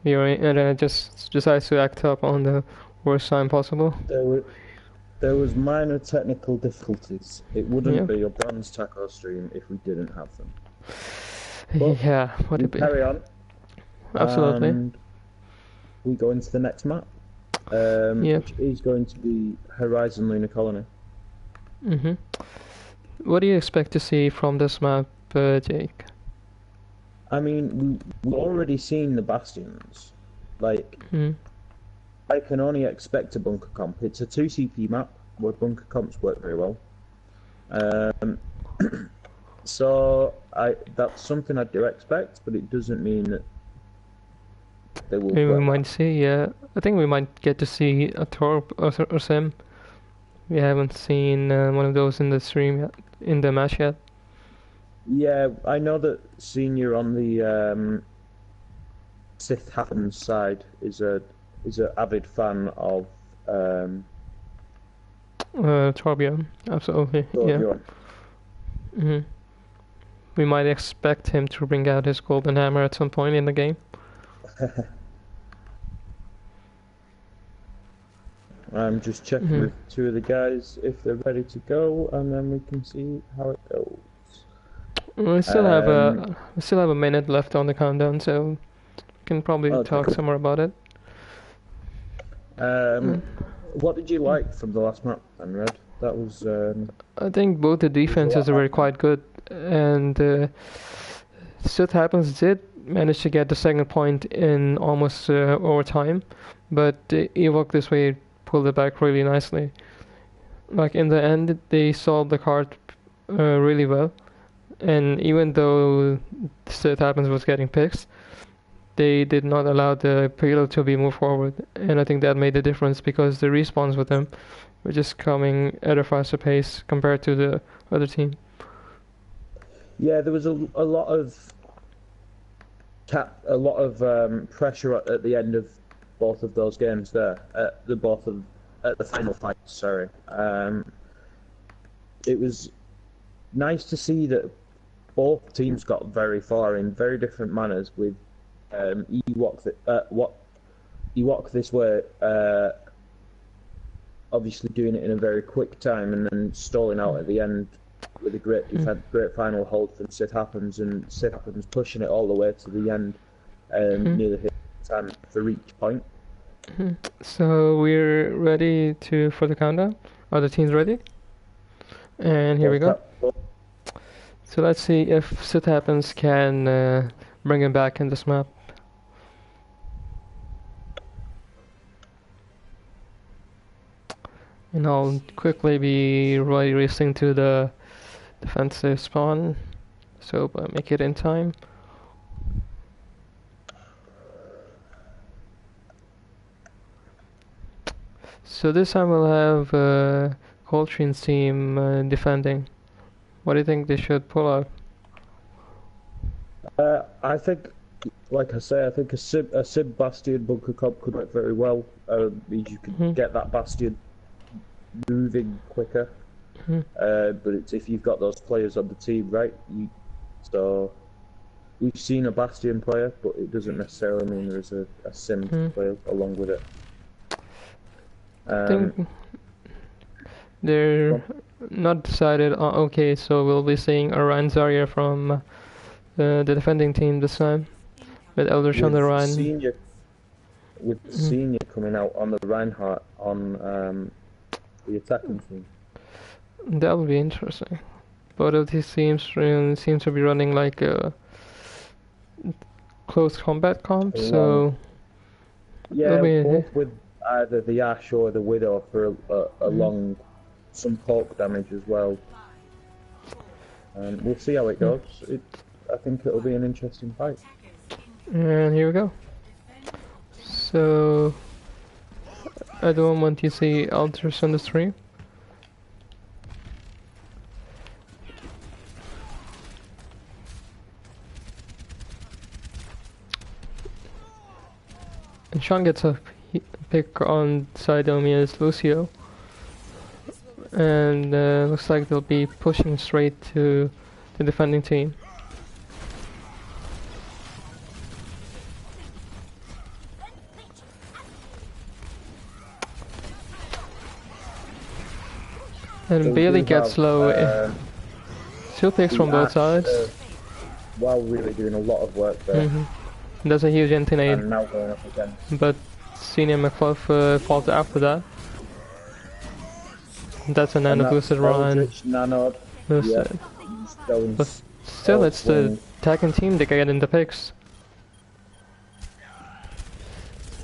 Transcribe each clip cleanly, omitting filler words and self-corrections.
just decides to act up on the worst time possible. There were there was minor technical difficulties. It wouldn't Yeah. be a bronze taco stream if we didn't have them. But Yeah, would we it be? carry on Absolutely. and we go into the next map, Yeah. which is going to be Horizon Lunar Colony. Mhm. What do you expect to see from this map, Jake? I mean, we've already seen the bastions. Like, Mm. I can only expect a bunker comp. It's a 2 CP map where bunker comps work very well. Um, so that's something I do expect, but it doesn't mean that they will Maybe we work. might see. Yeah, I think we might get to see a Torp or Sim. We haven't seen one of those in the stream yet, in the match yet. Yeah, I know that Senior on the Sith Happens side is a avid fan of Torbjorn, absolutely. Yeah. Torbjorn. Hmm. We might expect him to bring out his golden hammer at some point in the game. I'm just checking with two of the guys if they're ready to go, and then we can see how it goes. We still have a minute left on the countdown, so we can probably talk some more about it. What did you like from the last map, then, Red? That was. I think both the defenses were quite good, and Sith Happens did manage to get the second point in almost overtime, but Ewok this way pulled it back really nicely. Like in the end, they solved the card really well, and even though Sith Happens was getting picks, they did not allow the payload to be moved forward, and I think that made a difference because the respawns with them were just coming at a faster pace compared to the other team. Yeah, there was a lot of pressure at the end of both of those games there. At the final fight. Sorry. It was nice to see that both teams got very far in very different manners. With Ewok this way, obviously doing it in a very quick time and then stalling out at the end with a great great final hold from Sith Happens, and Sith Happens pushing it all the way to the end, near the hit time for each point. So we're ready for the countdown. Are the teams ready? And here we go. So let's see if Sith Happens can bring him back in this map. And I'll quickly be racing to the defensive spawn, so I make it in time. So this time we'll have Coltrane's team defending. What do you think they should pull out? I think, like I say, I think a Sib Bastion bunker comp could work very well. You could get that Bastion moving quicker. But it's if you've got those players on the team, right? So we've seen a Bastion player, but it doesn't necessarily mean there is a Sim player along with it. I think they're not decided. Okay, so we'll be seeing Orion Zarya from the defending team this time, with Eldritch on the run. Senior coming out on the Reinhardt on the attacking team. That would be interesting. Both of these teams seem to be running like a close combat comp, so yeah, both with either the Ash or the Widow for a long some poke damage as well. We'll see how it goes. I think it'll be an interesting fight. And here we go. So I don't want to see Alters on the stream. And Sean gets a pick on Sidomi as Lucio. And looks like they'll be pushing straight to the defending team. And we Bailey do gets have, low. Two picks from both sides. Well, really doing a lot of work there. There's a huge anti-nade. And now going up again. But Senior McClough falls after that. That's a nano boosted run. Nano. Yeah. But still, it's the attacking team that get in the picks.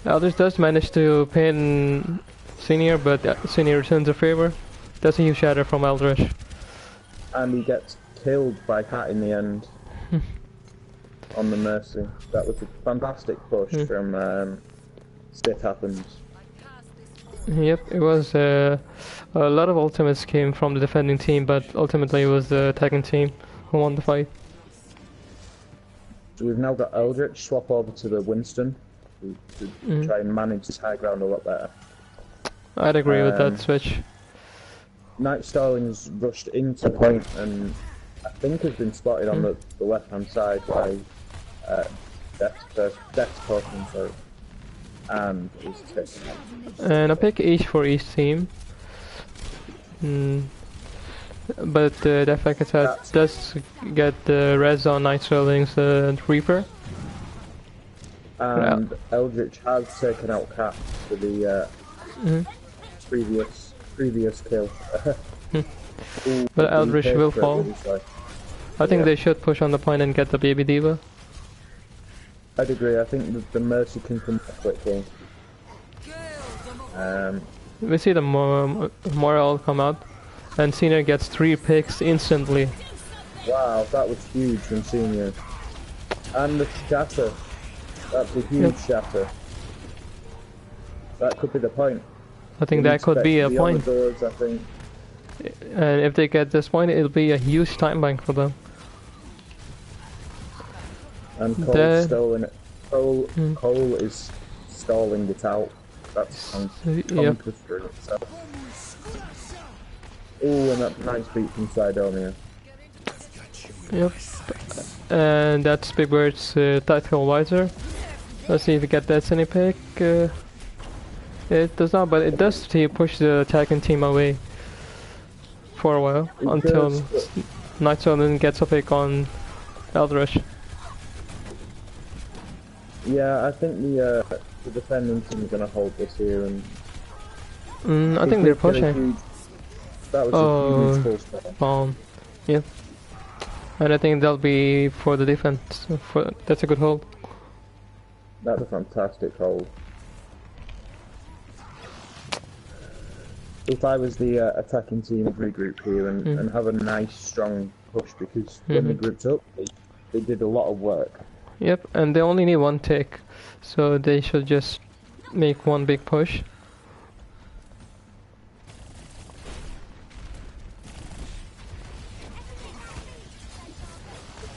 Eldritch does manage to pin Senior, but Senior returns a favor. That's a huge shatter from Eldritch. And he gets killed by Cat in the end. On the Mercy. That was a fantastic push from Stiff Happens. Yep, it was a lot of ultimates came from the defending team, but ultimately it was the attacking team who won the fight. So we've now got Eldritch swap over to the Winston to try and manage this high ground a lot better. I'd agree with that switch. Night Starling's rushed into point and I think has been spotted on the left hand side by Death's Potion, sorry. And is taken out. And I pick each for each team. But that fact that does get the res on Night Sterling's Reaper. And Eldritch has taken out Cat for the previous kill. But Eldritch will fall. I think they should push on the point and get the baby diva. I'd agree. I think the Mercy can come quickly. We see the Moral come out, and Senior gets 3 picks instantly. Wow, that was huge from Senior. And the shatter. That's a huge shatter. That could be the point. I think that could be a point. Doors, I think. And if they get this point, it'll be a huge time bank for them. And Cole's stolen it. Cole is stalling it out. That's conquer for itself. Oh, and that nice beat from Sidonia. Yep. And that's Big Bird's tactical visor. Let's see if we get that Cine pick. It does not, but it does push the attacking team away for a while until Night Sterling gets a pick on Eldritch. Yeah, I think the defending team is going to hold this here, and I think they're pushing. That was a huge full spot. Yeah, and I think that'll be for the defense. That's a good hold. That's a fantastic hold. If I was the attacking team, I'd regroup here and have a nice strong push, because when they grouped up, they did a lot of work. Yep, and they only need 1 tick, so they should just make 1 big push.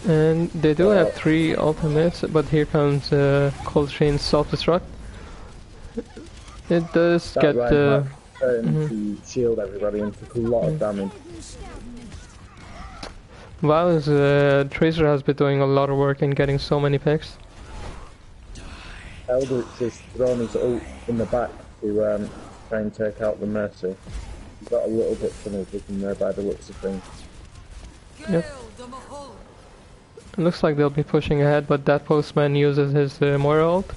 And they do have 3 ultimates, but here comes Coltrane's self-destruct. It does get the... to shield everybody and took a lot of damage. Wow, Tracer has been doing a lot of work in getting so many picks. Eldritch has thrown his ult in the back to try and take out the Mercy. He's got a little bit tunnel vision there by the looks of things. Yep. It looks like they'll be pushing ahead, but that postman uses his Moira ult.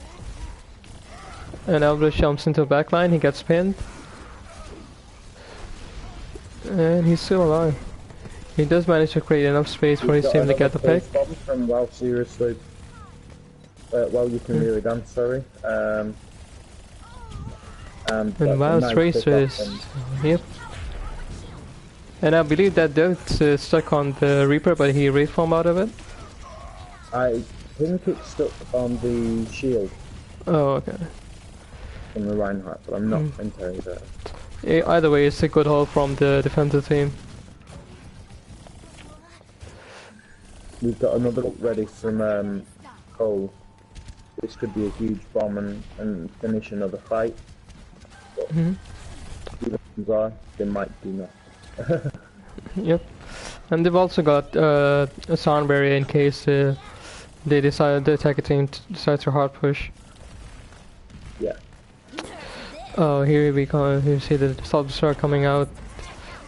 And Eldritch jumps into the backline, he gets pinned. And he's still alive. He does manage to create enough space for his team to get the pick. From Wow, seriously. Well, you can really dance, sorry. And Wow's Tracer is... Yep. And I believe that Dirt's stuck on the Reaper, but he reformed out of it. I think it's stuck on the shield. Oh, okay. From the Reinhardt, but I'm not entirely there. Either way, it's a good hold from the defensive team. We've got another ult ready from Cole. This could be a huge bomb and finish another fight. But they might do not. Yep. And they've also got a sound barrier in case they decide the attacker team decides to hard push. Yeah. Oh, here we go. You see the self-destruct coming out.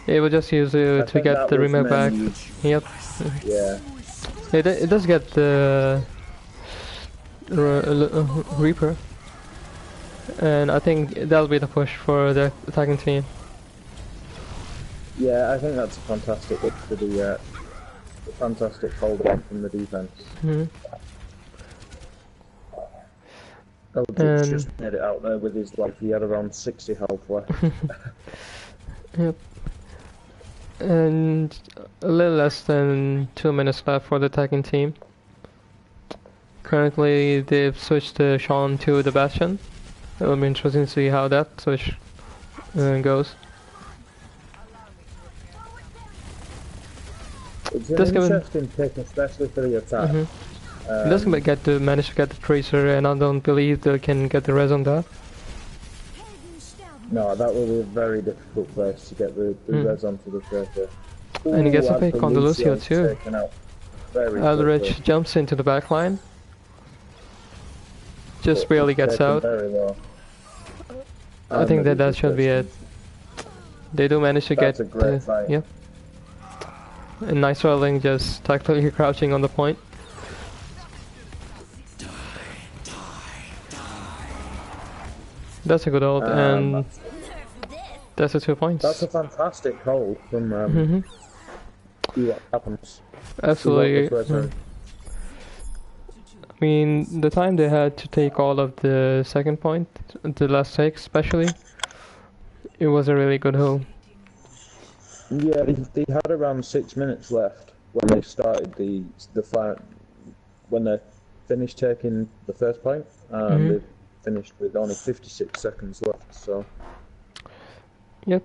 It will just use it to get the remake back. Yep. Yeah. It does get the Reaper. And I think that'll be the push for the attacking team. Yeah, I think that's a fantastic look for the fantastic hold-on from the defense. Eldritch just made it out there with his life. He had around 60 health left. Yep. And a little less than 2 minutes left for the attacking team. Currently, they've switched Sean to the Bastion. It will be interesting to see how that switch goes. It's an interesting pick, especially for the attack. He doesn't manage to get the Tracer, and I don't believe they can get the res on that. No, that will be a very difficult place to get the res onto the Tracer. And he gets a pick on the Lucio too. Eldritch jumps into the back line. Just barely gets out. I think that should be it. They do manage to get... Yep. And nice rolling, just tactically crouching on the point. That's a good ult, and that's the 2 points. That's a fantastic hold from see what happens. Absolutely. I mean, the time they had to take all of the second point, the last take especially, it was a really good hold. Yeah, they had around 6 minutes left when they started the fight. When they finished taking the first point, they finished with only 56 seconds left. So. Yep.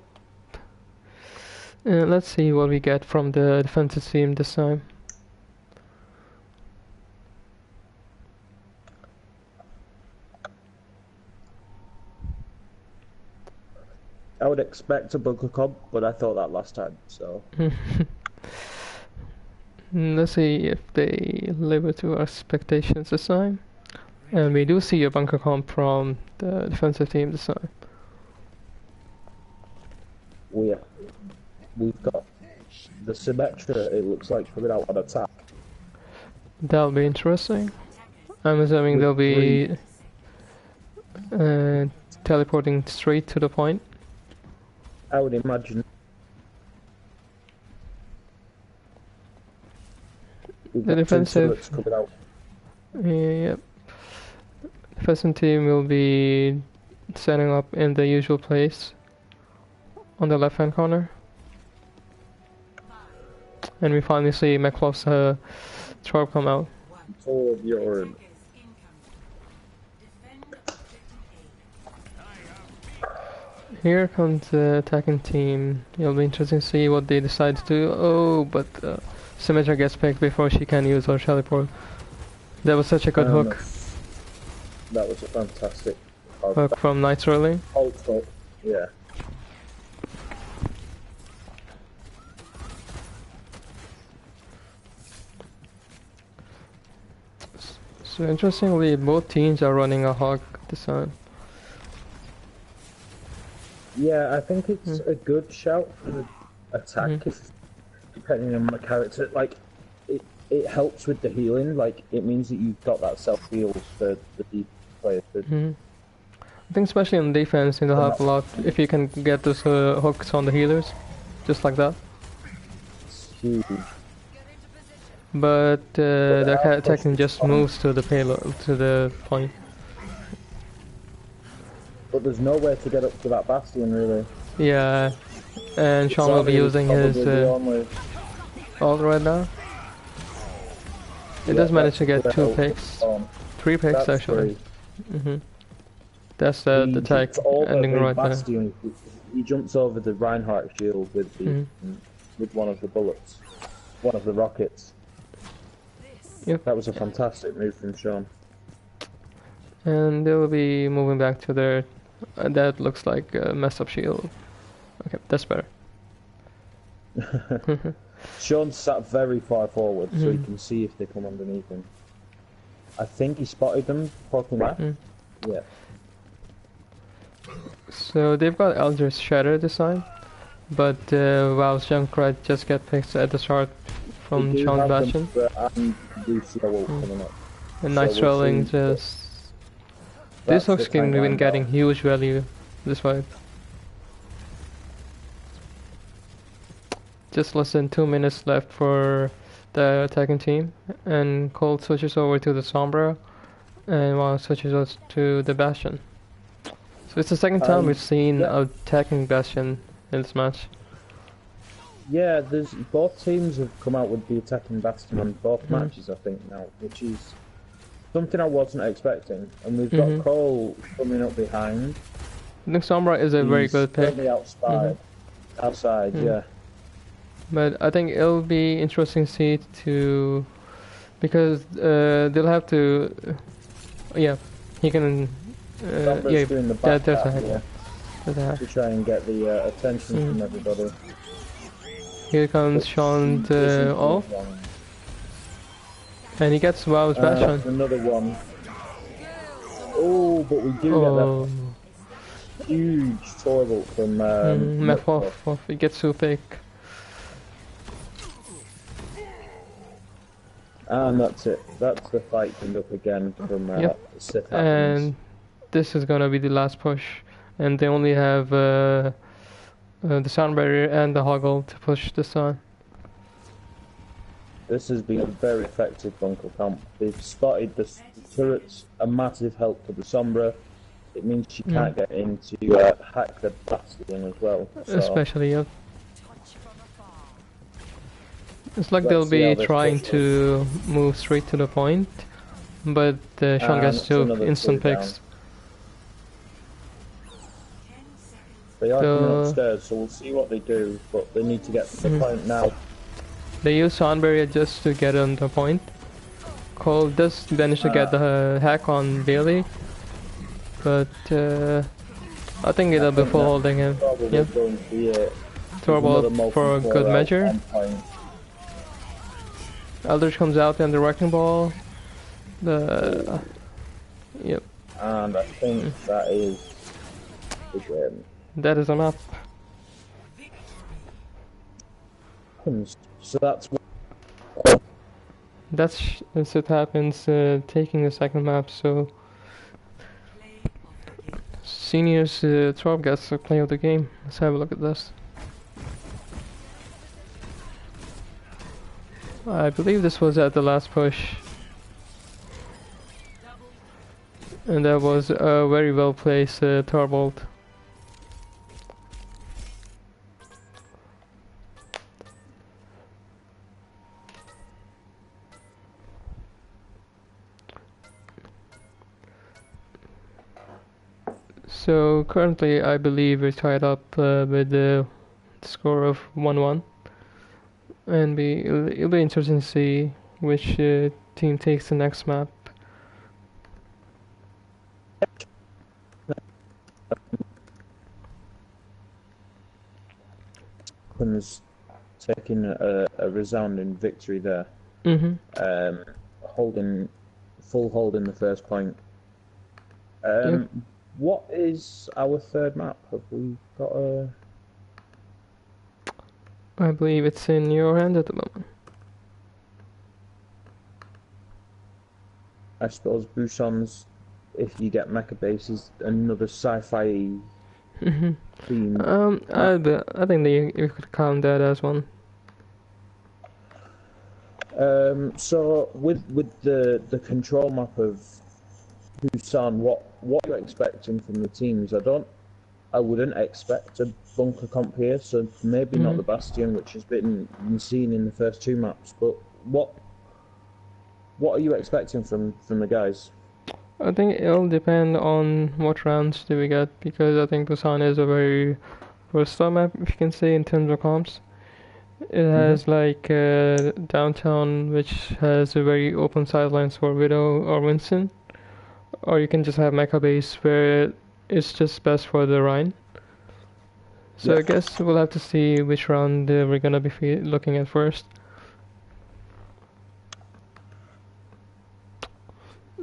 Let's see what we get from the defensive team this time. I would expect a bunker cob, but I thought that last time, so... Let's see if they live up to our expectations this time. And we do see a bunker comp from the defensive team this time. We've got the Symmetra, it looks like, coming out on attack. That'll be interesting. I'm assuming they'll be teleporting straight to the point. I would imagine. The defensive coming out. Yep. Defensive team will be setting up in the usual place on the left hand corner. And we finally see Meklov's Trap come out. Full of urine. Here comes the attacking team. It'll be interesting to see what they decide to do. Oh, but Symmetra gets picked before she can use her teleport. That was such a good hook. That was a fantastic hook from Knight's Rolling. Yeah. So interestingly, both teams are running a hog this time. Yeah, I think it's a good shout for the attack, depending on the character. Like, it helps with the healing. Like, it means that you've got that self heal for the deep players. I think especially on defense, you'll have a lot if you can get those hooks on the healers, just like that. It's huge. But the attack just moves to the payload, to the point. But there's nowhere to get up to that bastion, really. Yeah, and Sean will be using his ult right now. It does manage to get 2 picks, 3 picks actually. That's the attack ending right there. He jumps over the Reinhardt shield with the with one of the bullets, one of the rockets. Yep. That was a fantastic move from Sean. And they will be moving back to their... that looks like a messed up shield. Okay, that's better. Sean sat very far forward so he can see if they come underneath him. I think he spotted them poking back. Yeah. So they've got Eldritch Shatter this time. but wow, Junkrat just get picked at the start from Sean Bastion. And Lucio coming up. And nice we'll rolling, just... This hook's been getting huge value this fight. Just less than 2 minutes left for the attacking team, and Colt switches over to the Sombra, and Wang switches us to the Bastion. So it's the second time we've seen attacking Bastion in this match. Yeah, both teams have come out with the attacking Bastion on both matches, I think, now, which is something I wasn't expecting. And we've got Cole coming up behind. I think Sombra is a very good pick. Outside, yeah. But I think it'll be interesting to see because they'll have to, he can, doing the back there's a hack. To try and get the attention from everybody. Here comes Sean off, and he gets Wow's Bastion. Another one. Oh, but we do get that huge toilet from Mephoff. He gets too big. And that's it. That's the fight coming up again from Sith. And this is gonna be the last push, and they only have the sound barrier and the hoggle to push this on. This has been a very effective bunker comp. They've spotted the turrets, a massive help to the Sombra. It means she can't get in to hack the Bastion as well. So. Especially, it's like they'll be trying to move straight to the point, but Sean gets two instant picks. They are coming upstairs, so we'll see what they do, but they need to get to the point now. They use Sound Barrier just to get on the point. Cole does manage to get the hack on Bailey, but I think it'll be full holding him. Yeah. Throw for a good measure. Eldritch comes out and the Wrecking Ball. Yep. And I think that is the game. That is a map. So that's it happens taking the second map. So Seniors 12 gets to play of the game. Let's have a look at this. I believe this was at the last push, and that was a very well placed Torbolt. So currently I believe we're tied up with the score of 1-1. And it'll be interesting to see which team takes the next map. Was taking a resounding victory there. Full holding the first point. What is our third map? Have we got a... I believe it's in your hand at the moment. I suppose Busan's, if you get mecha bases, another sci-fi theme. I think you could count that as one. So with the control map of Busan, what are you expecting from the teams? I wouldn't expect a bunker comp here, so maybe not the Bastion, which has been seen in the first two maps. But what are you expecting from the guys? I think it'll depend on what rounds do we get, because I think Busan is a very versatile map, if you can say, in terms of comps. It has like downtown, which has a very open sidelines for Widow or Winston, or you can just have mecha base where it's just best for the Rhine. So I guess we'll have to see which round we're gonna be looking at first.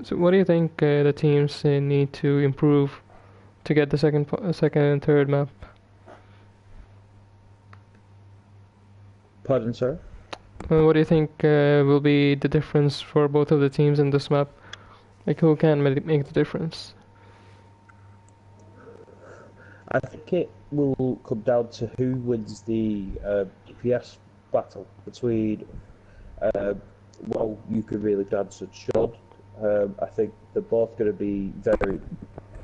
So what do you think the teams need to improve to get the second and third map? Pardon, sir? What do you think will be the difference for both of the teams in this map? Like, who can make the difference? I think it will come down to who wins the DPS battle between. Well, you could really dance and Sean. I think they're both going to be very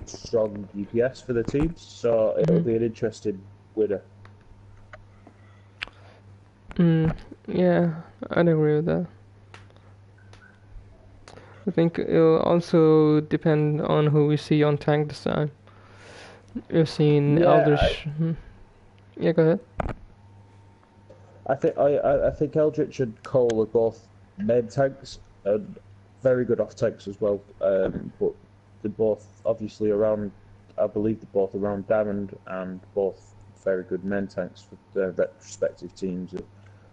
strong DPS for the teams, so it'll be an interesting winner. Yeah, I'd agree with that. I think it'll also depend on who we see on tank this time. We've seen Eldritch. Yeah, go ahead. I think Eldritch and Cole are both main tanks and very good off tanks as well. But they're both obviously around. I believe they're both around Diamond and both very good main tanks for their respective teams,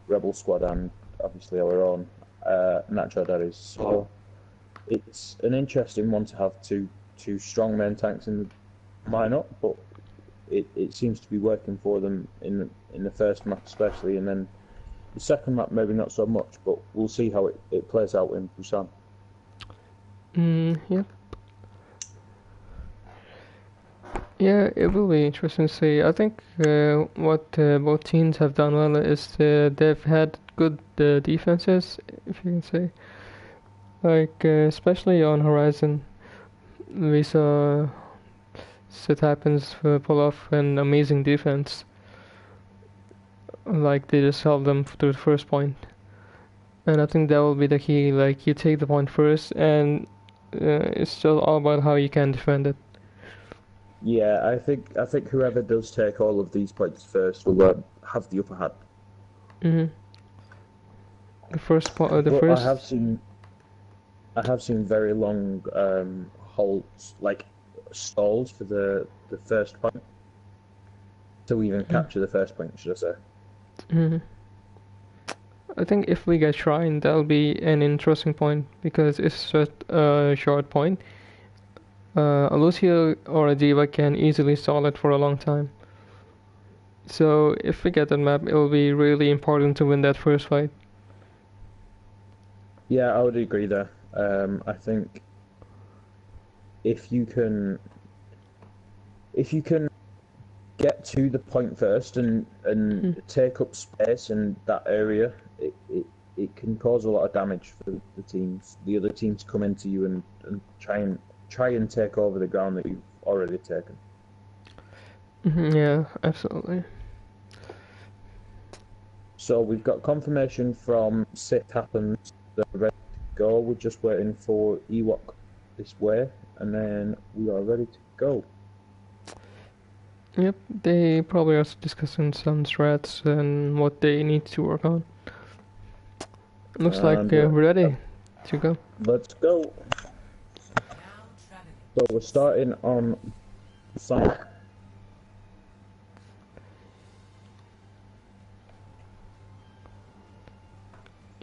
Rebel Squad and obviously our own Nacho Daddies. So it's an interesting one to have two strong main tanks in the lineup, but it seems to be working for them in the first map especially, and then the second map maybe not so much, but we'll see how it plays out in Busan. Yep. Yeah, it will be interesting to see. I think what both teams have done well is they've had good defenses, if you can say. Like, especially on Horizon, we saw Sid Happens pull off an amazing defense. Like, they just held them to the first point. And I think that will be the key. Like, you take the point first, and it's just all about how you can defend it. Yeah, I think whoever does take all of these points first will have the upper hand. The first point. I have seen very long holds, like stalls for the first point to even capture the first point, should I say? I think if we get Shrine, that'll be an interesting point because it's just a short point. A Lucio or a Diva can easily stall it for a long time. So if we get that map, it'll be really important to win that first fight. Yeah, I would agree there. I think if you can get to the point first and take up space in that area, it can cause a lot of damage for the teams. The other teams come into you and try and take over the ground that you've already taken. Yeah, absolutely. So we've got confirmation from Sit Happens. They're ready to go. We're just waiting for Ewok this way, and then we are ready to go. Yep, they probably are discussing some strats and what they need to work on. Looks like we're ready to go. Let's go. So we're starting on site.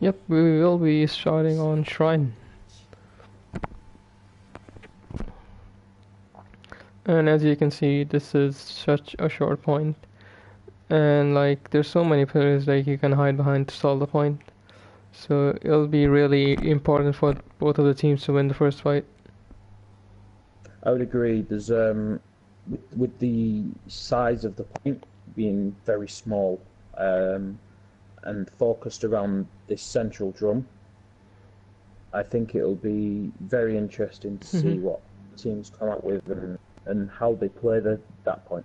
Yep, we will be starting on Shrine. And as you can see, this is such a short point. And like, there's so many pillars that you can hide behind to solve the point. So it'll be really important for both of the teams to win the first fight. I would agree. There's with the size of the point being very small and focused around this central drum, I think it'll be very interesting to see what teams come up with and how they play that point.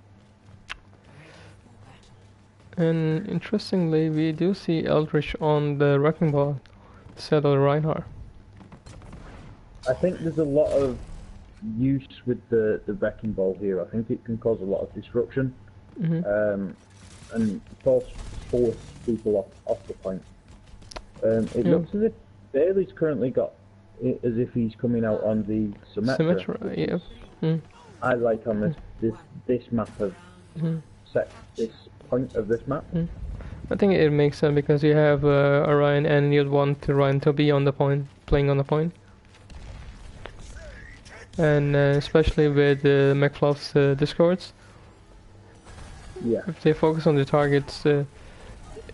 And interestingly, we do see Eldritch on the Wrecking Ball instead of Reinhardt. I think there's a lot of use with the Wrecking Ball here. I think it can cause a lot of disruption and force people off the point. It looks as if Bailey's currently got it as if he's coming out on the Symmetra. Yeah. I like on this map of set this point of this map. I think it makes sense because you have Orion and you'd want Orion to be on the point, playing on the point. And especially with McFluff's discords. Yeah. If they focus on the targets,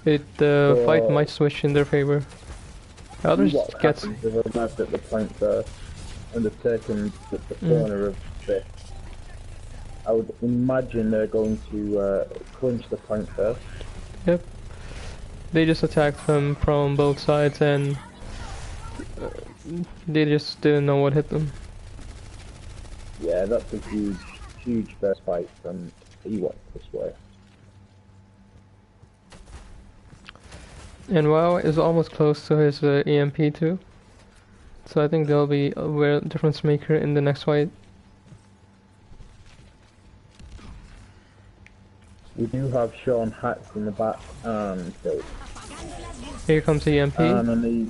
The fight So, might switch in their favor. Eldritch what gets. happens if I've left at the point first and they've taken the corner of this? I would imagine they're going to clinch the point first. Yep. They just attacked them from both sides and they just didn't know what hit them. Yeah, that's a huge first fight from Ewok this way. And WoW is almost close to his EMP too. So I think there'll be a real difference maker in the next fight. We do have Sean Hacks in the back and killed. Here comes the EMP. And on the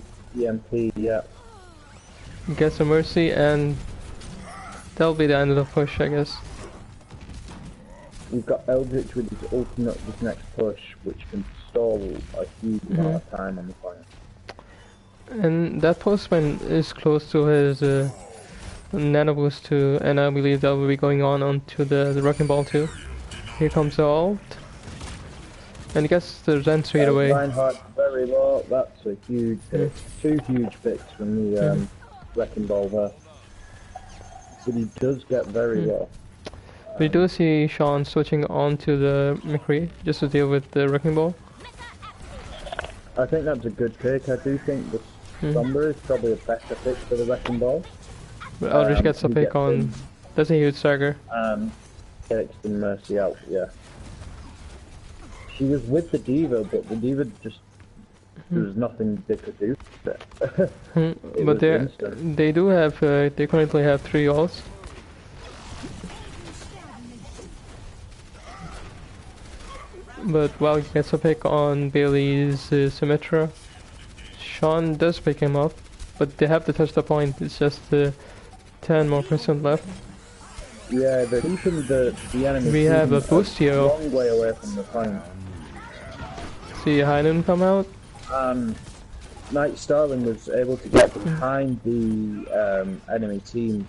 EMP, yeah. Gets a mercy and that'll be the end of the push, I guess. We've got Eldritch with his ultimate this next push, which can stall a huge amount of time on the fight. And that postman is close to his nano boost too, and I believe that will be going on onto the Wrecking Ball too. Here comes the ult. And he gets the Zen straight away. Reinhardt very low, that's a huge pick. Two huge picks from the Wrecking Ball there. But he does get very low. We do see Sean switching on to the McCree just to deal with the Wrecking Ball. I think that's a good pick. I do think the Thunder is probably a better pick for the Wrecking Ball. But Eldritch gets a pick on. That's a huge stagger. Takes the Mercy out, yeah. She was with the Diva, but the Diva just there was nothing they could do with it. But they do have they currently have 3 ults. But WoW gets a pick on Bailey's Symmetra. Sean does pick him up, but they have to touch the point. It's just 10% more left. Yeah, they're keeping the enemy. We have a boost here. Long way away from the point. See Heinen come out. Knight Starling was able to get behind the enemy team.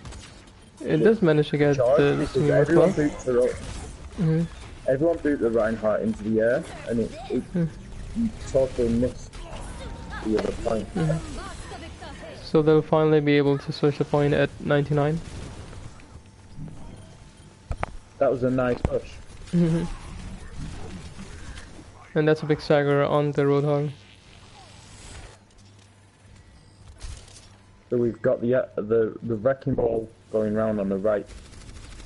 It does manage to get the team as well. Everyone boot the Reinhardt into the air, and it totally missed the other point. So they'll finally be able to switch the point at 99. That was a nice push. And that's a big stagger on the Roadhog. So we've got the Wrecking Ball going round on the right,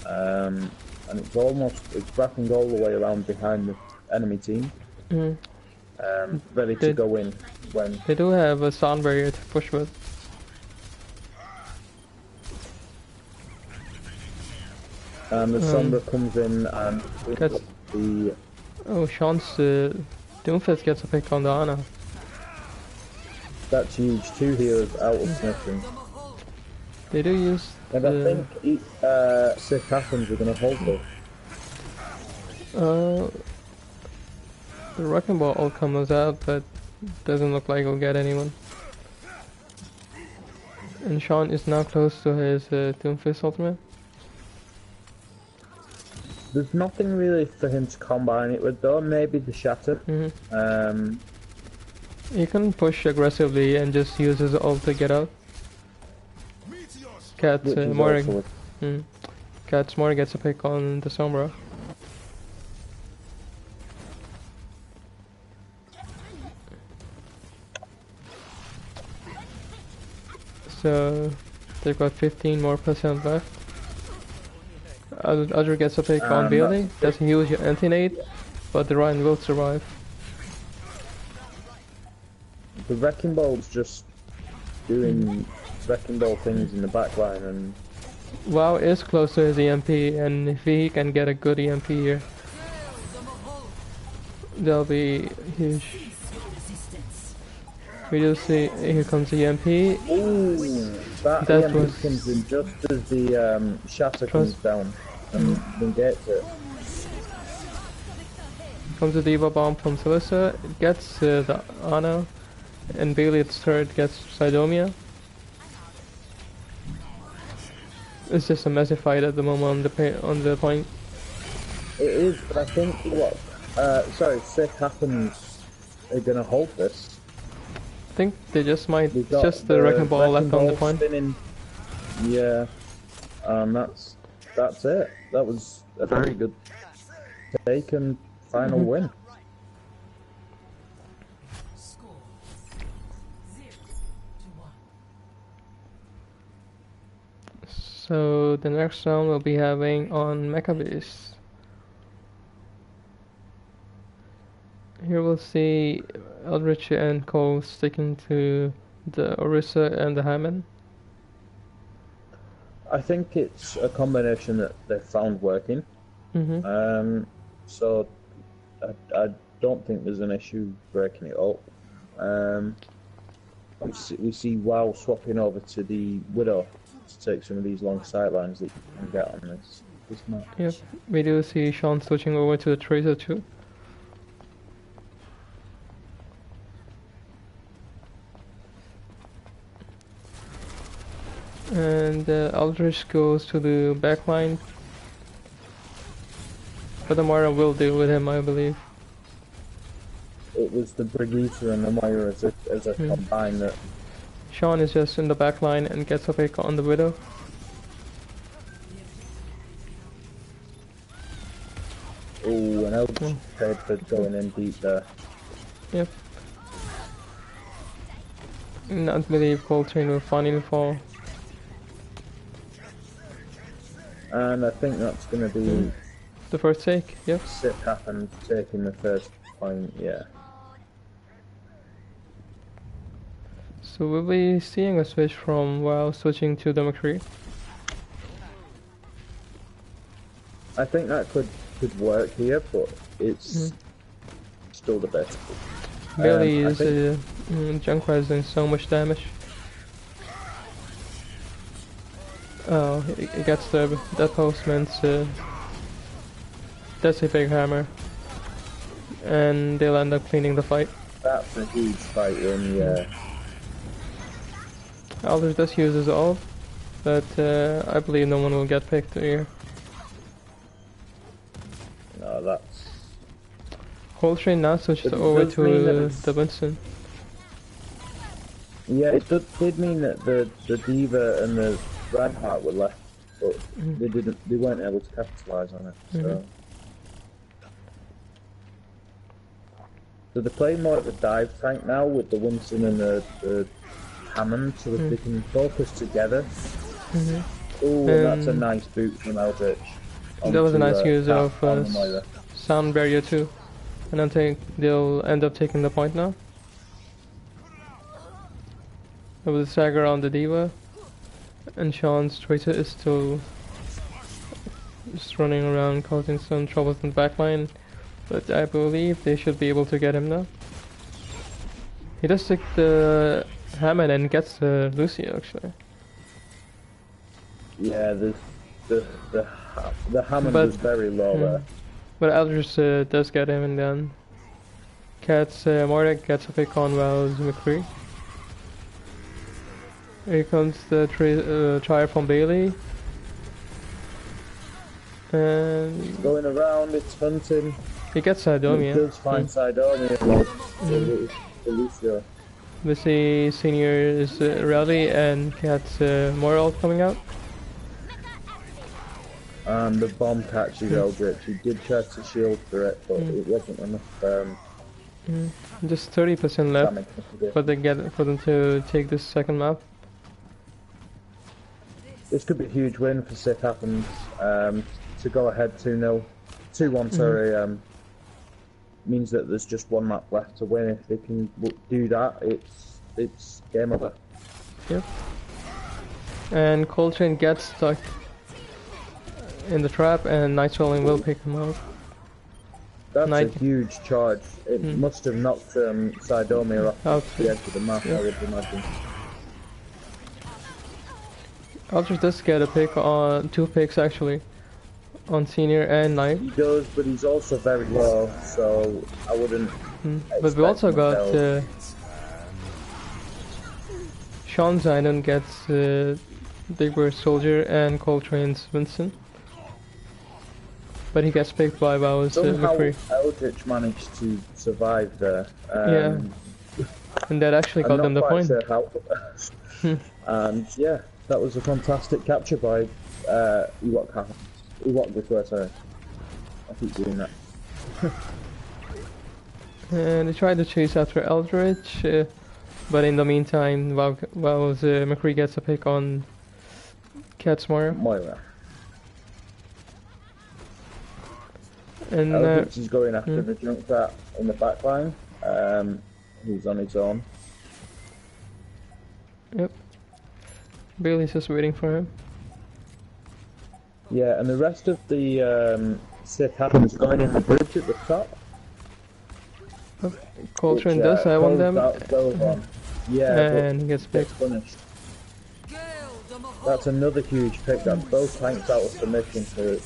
and it's wrapping all the way around behind the enemy team, ready to go in when they do have a sound barrier to push with. And the Sombra comes in and gets the... Oh, Sean's Doomfist gets a pick on the Ana. That's huge. 2 healers out of submission. They do use and I think Sick Happens are going to hold this. The Wrecking Ball all comes out, but doesn't look like he'll get anyone. And Sean is now close to his Doomfist ultimate. There's nothing really for him to combine it with though, maybe the Shatter. He can push aggressively and just use his ult to get out. Cat Morrig. Cat Morrig gets a pick on the Sombra. So they've got 15% more left. Udger gets a pick on Bailey. Doesn't use your anti-nade, but the Ryan will survive. The Wrecking Ball's just doing Wrecking Ball things in the backline, and WoW is close to his EMP, and if he can get a good EMP here, that'll be huge. We just see, here comes the EMP. Ooh, that EMP comes in just as the Shatter comes down and gets it. Comes the Diva Bomb from Celissa, it gets the Ana, and Bailey its third gets Sidomia. It's just a messy fight at the moment on the point. It is, but I think what, Sick Happens are gonna hold this. I think they just might. We've It's got just the wrecking ball left on the ball point. spinning. Yeah, that's it. That was a very good take and final win. So the next round we'll be having on Mecha Base. Here we'll see Eldritch and Cole sticking to the Orisa and the Hammond. I think it's a combination that they've found working. So I don't think there's an issue breaking it up. We see WoW swapping over to the Widow to take some of these long sightlines that you can get on this map. Yep, we do see Sean switching over to the Tracer too. And Aldrich goes to the backline. But the Mara will deal with him, I believe. It was the Brigitte and the Moira as a combine that... Sean is just in the backline and gets a pick on the Widow. Oh, an Eldritch paid for going in deep there. Yep. And I believe Coltrane will finally fall. And I think that's going to be... The first take, yep. Sip happened taking the first point, yeah. So we'll be seeing a switch from WoW switching to the McCree. I think that could work here, but it's still the best. Billy is Junkrat's doing so much damage. Oh, he gets the postman's that's a big hammer. And they'll end up cleaning the fight. That's a huge fight win, yeah. Aldrich does use his ult, but I believe no one will get picked here. No, that's... Coltrane now switches over to the Winston. Yeah, it did mean that the D.Va and the Reinhardt were left, but they weren't able to capitalise on it, so... So they're playing more at the dive tank now with the Winston and the Hammond so that they can focus together. Oh, that's a nice boot from Eldritch. That was a nice use of sound barrier too. And I think they'll end up taking the point now. There was a stagger on the D.Va. And Sean's Tracer is still just running around causing some troubles in the backline. But I believe they should be able to get him now. He does take the Hammond and gets Lucio actually. Yeah, the Hammond was very low there. But Eldritch does get him and then Mordek gets a pick on Wells McCree. Here comes the try from Bailey. And going around, it's hunting. He gets Sidomia. He does find Sidomia. Lucio. We see Senior is ready and gets more ult coming out. And the bomb catches Eldritch. He did try to shield for it, but it wasn't enough. Just 30% left for them to take this second map. This could be a huge win for Sith Happens to go ahead 2-0. 2-1, sorry. Means that there's just one map left to win. If they can do that, it's game over. Yep. And Coltrane gets stuck in the trap, and Night Swelling will pick him out. That's a huge charge. It must have knocked Sidomia off the edge of the map, I would imagine. Aldrich does get a pick on 2 picks actually. On Senior and Knight. He does, but he's also very low, so I wouldn't. But we also got Sean Zidon gets Big Bird Soldier and Coltrane's Winston. but he gets picked by Bow's Somehow McCree. Eldritch managed to survive there. Yeah, and that actually got them the point. I'm not quite sure how. And yeah, that was a fantastic capture by Ewok this way, sorry. I keep doing that. And they tried to chase after Eldritch, but in the meantime, Bow's McCree gets a pick on Cat's Moira. And Eldritch is going after the Junkrat in the back line. He's on his own. Yep. Bailey's just waiting for him. Yeah, and the rest of the Sith happens going in the bridge at the top. Coltrane does have on them. Yeah, and he gets picked. Punished. That's another huge pick. That's both tanks out of submission for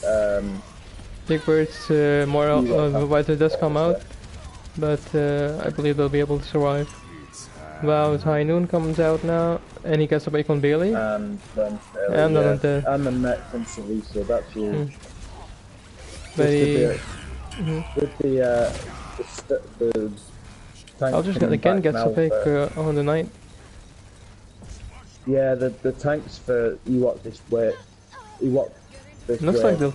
Big Bird's more Visor does come out, but I believe they'll be able to survive. Wow, High Noon comes out now, and he gets a pick on Bailey. And then and the mech from Salisa, that's huge. But with the I'll just again gets a pick on the night. Yeah, the tanks for Ewok this way. Looks like they're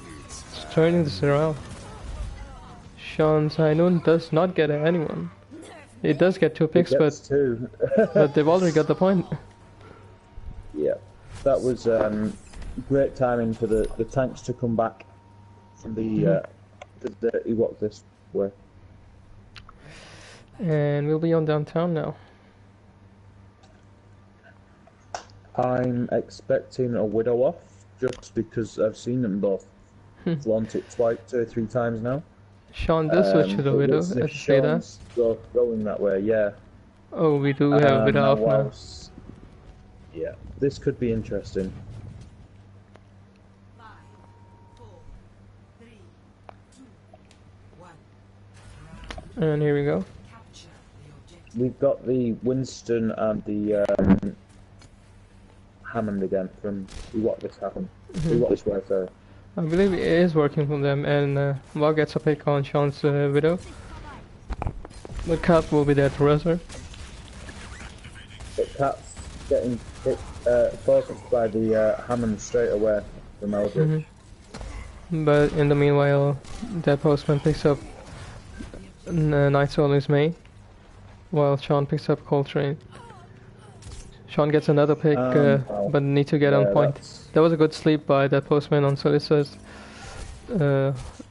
turning this around. Sean's High Noon does not get anyone. It does get 2 picks, but two. but they've already got the point. Yeah, that was great timing for the tanks to come back from the Ewok this way. And we'll be on downtown now. I'm expecting a Widow off, just because I've seen them both flaunt it 2 or 3 times now. Sean does switch to the Widow, let's say that. Going that way, yeah. Oh, we do have a Widow off now. Yeah, this could be interesting. 5, 4, 3, 2, 1. And here we go. We've got the Winston and the Hammond again from What This Happened. What This Way, sorry. I believe it is working from them, and Val gets a pick on Sean's Widow. The Cat will be there to res her. The Cat's getting focused by the Hammond straight away from Eldritch. But in the meanwhile, that postman picks up Night Soldier's May, while Sean picks up Coltrane. Sean gets another pick, but need to get on point. That was a good sleep by that postman on Solissa's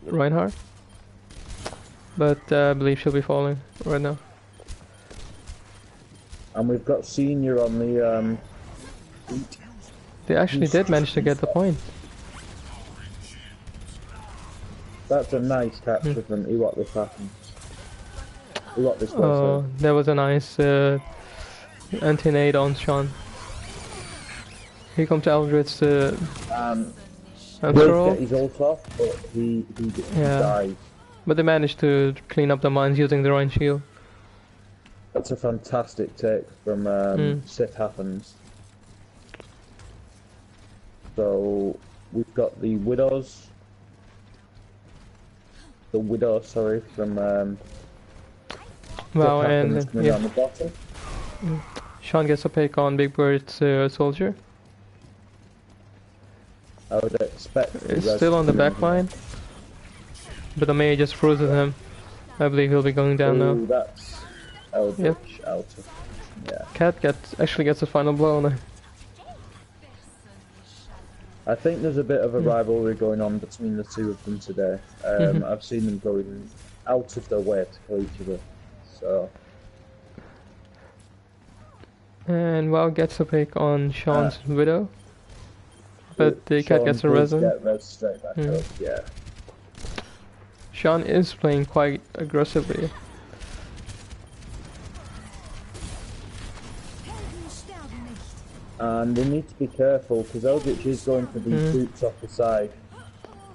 Reinhardt. But I believe she'll be falling right now. And we've got Senior on the They actually did manage to get the point. That's a nice capture from Ewok This Happened. Ewok This Way, Oh, that was a nice anti-nade on Sean. Here comes Eldritch Will get his ult off, but he dies. But they managed to clean up the mines using the Rhine shield. That's a fantastic take from Sith Happens. So we've got the Widows. The Widow, sorry, from Wow, and on the bottom. Sean gets a pick on Big Bird's soldier. I would expect It's still on the back line, but the May just frozen him. I believe he'll be going down now. That's Eldritch out of, yeah. Cat actually gets a final blow on him. I think there's a bit of a rivalry going on between the two of them today. I've seen them going out of their way to kill each other. So. And Wow gets a pick on Sean's Widow. But the Cat gets a resin. Straight back up, yeah. Sean is playing quite aggressively. And they need to be careful because Eldritch is going for these boots off the side.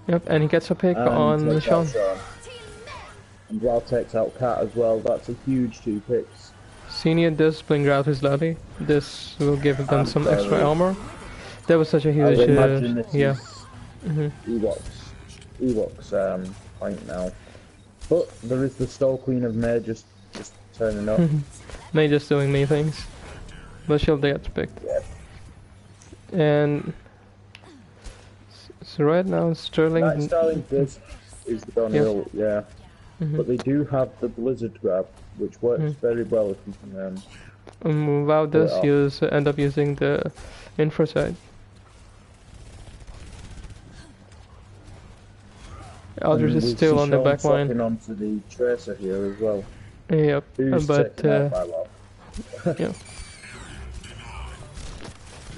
Yep, and he gets a pick on Sean. And Wow takes out Cat as well. That's a huge 2 picks. Senior does bring out his Lally. This will give them some extra armor. That was such a huge, I imagine this yeah. is Ewoks. Ewok's point now. But there is the Stone Queen of May just turning up. May just doing me things. But she'll get picked. Yeah. And so right now Sterling. Night Starling is downhill, yeah. But they do have the Blizzard grab, which works very well if you can. Wow does end up using the infrared. Aldrich is still on the back line. Onto the Tracer here as well. Yep, but yeah.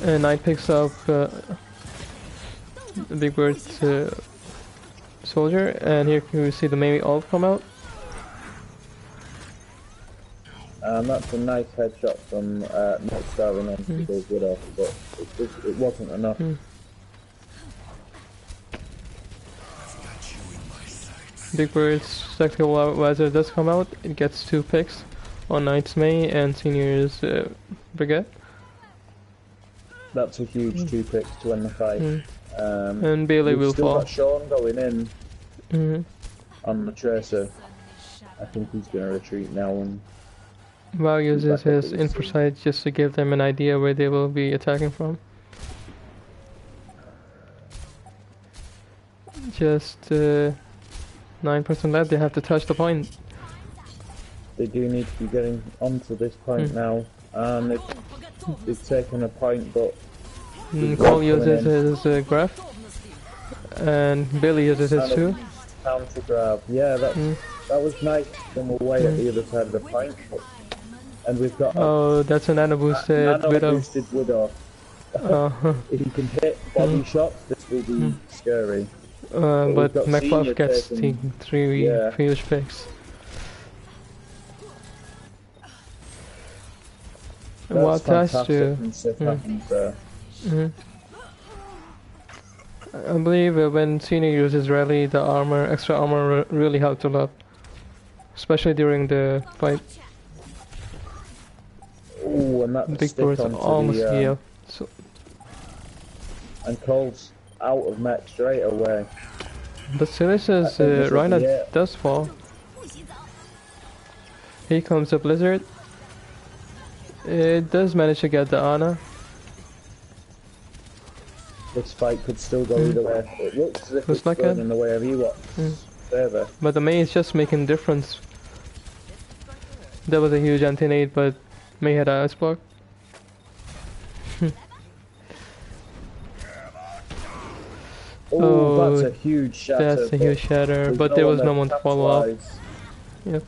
And Knight picks up Big Bird's soldier, and here we see the Mei ult come out. And that's a nice headshot from Night Starling onto the Widow, but it wasn't enough. Big Bird's Tactical Visor does come out. It gets 2 picks on Knight's May and Senior's Brigade. That's a huge 2 picks to win the fight. And Bailey will still fall. Got Sean going in on the Tracer. I think he's going to retreat now. And Wow uses his infrared just to give them an idea where they will be attacking from. Just 9% left, they have to touch the point. They do need to be getting onto this point now. And they've taken a point, but... Cole uses his graph. And Billy uses his too. Counter grab. Yeah, that was nice from away at the other side of the point. And we've got that's an nano boosted Widow. If you can hit body shots, this will be scary. But McFluff gets the 3 huge picks. What has to? I believe when Senior uses rally, the extra armor really helped a lot, especially during the fight. Oh, and that Big Bird's almost heal. So. And Cole's out of mech straight away. But Silas's Reinhardt does fall. Here comes the Blizzard. It does manage to get the Ana. This fight could still go either way. It looks as if it's going in the way of Ewok's further. But the Mei is just making difference. That was a huge anti-nade, but Mei had ice block. Oh, that's a huge shatter. That's a huge shatter, but there was no one to follow up. Yep.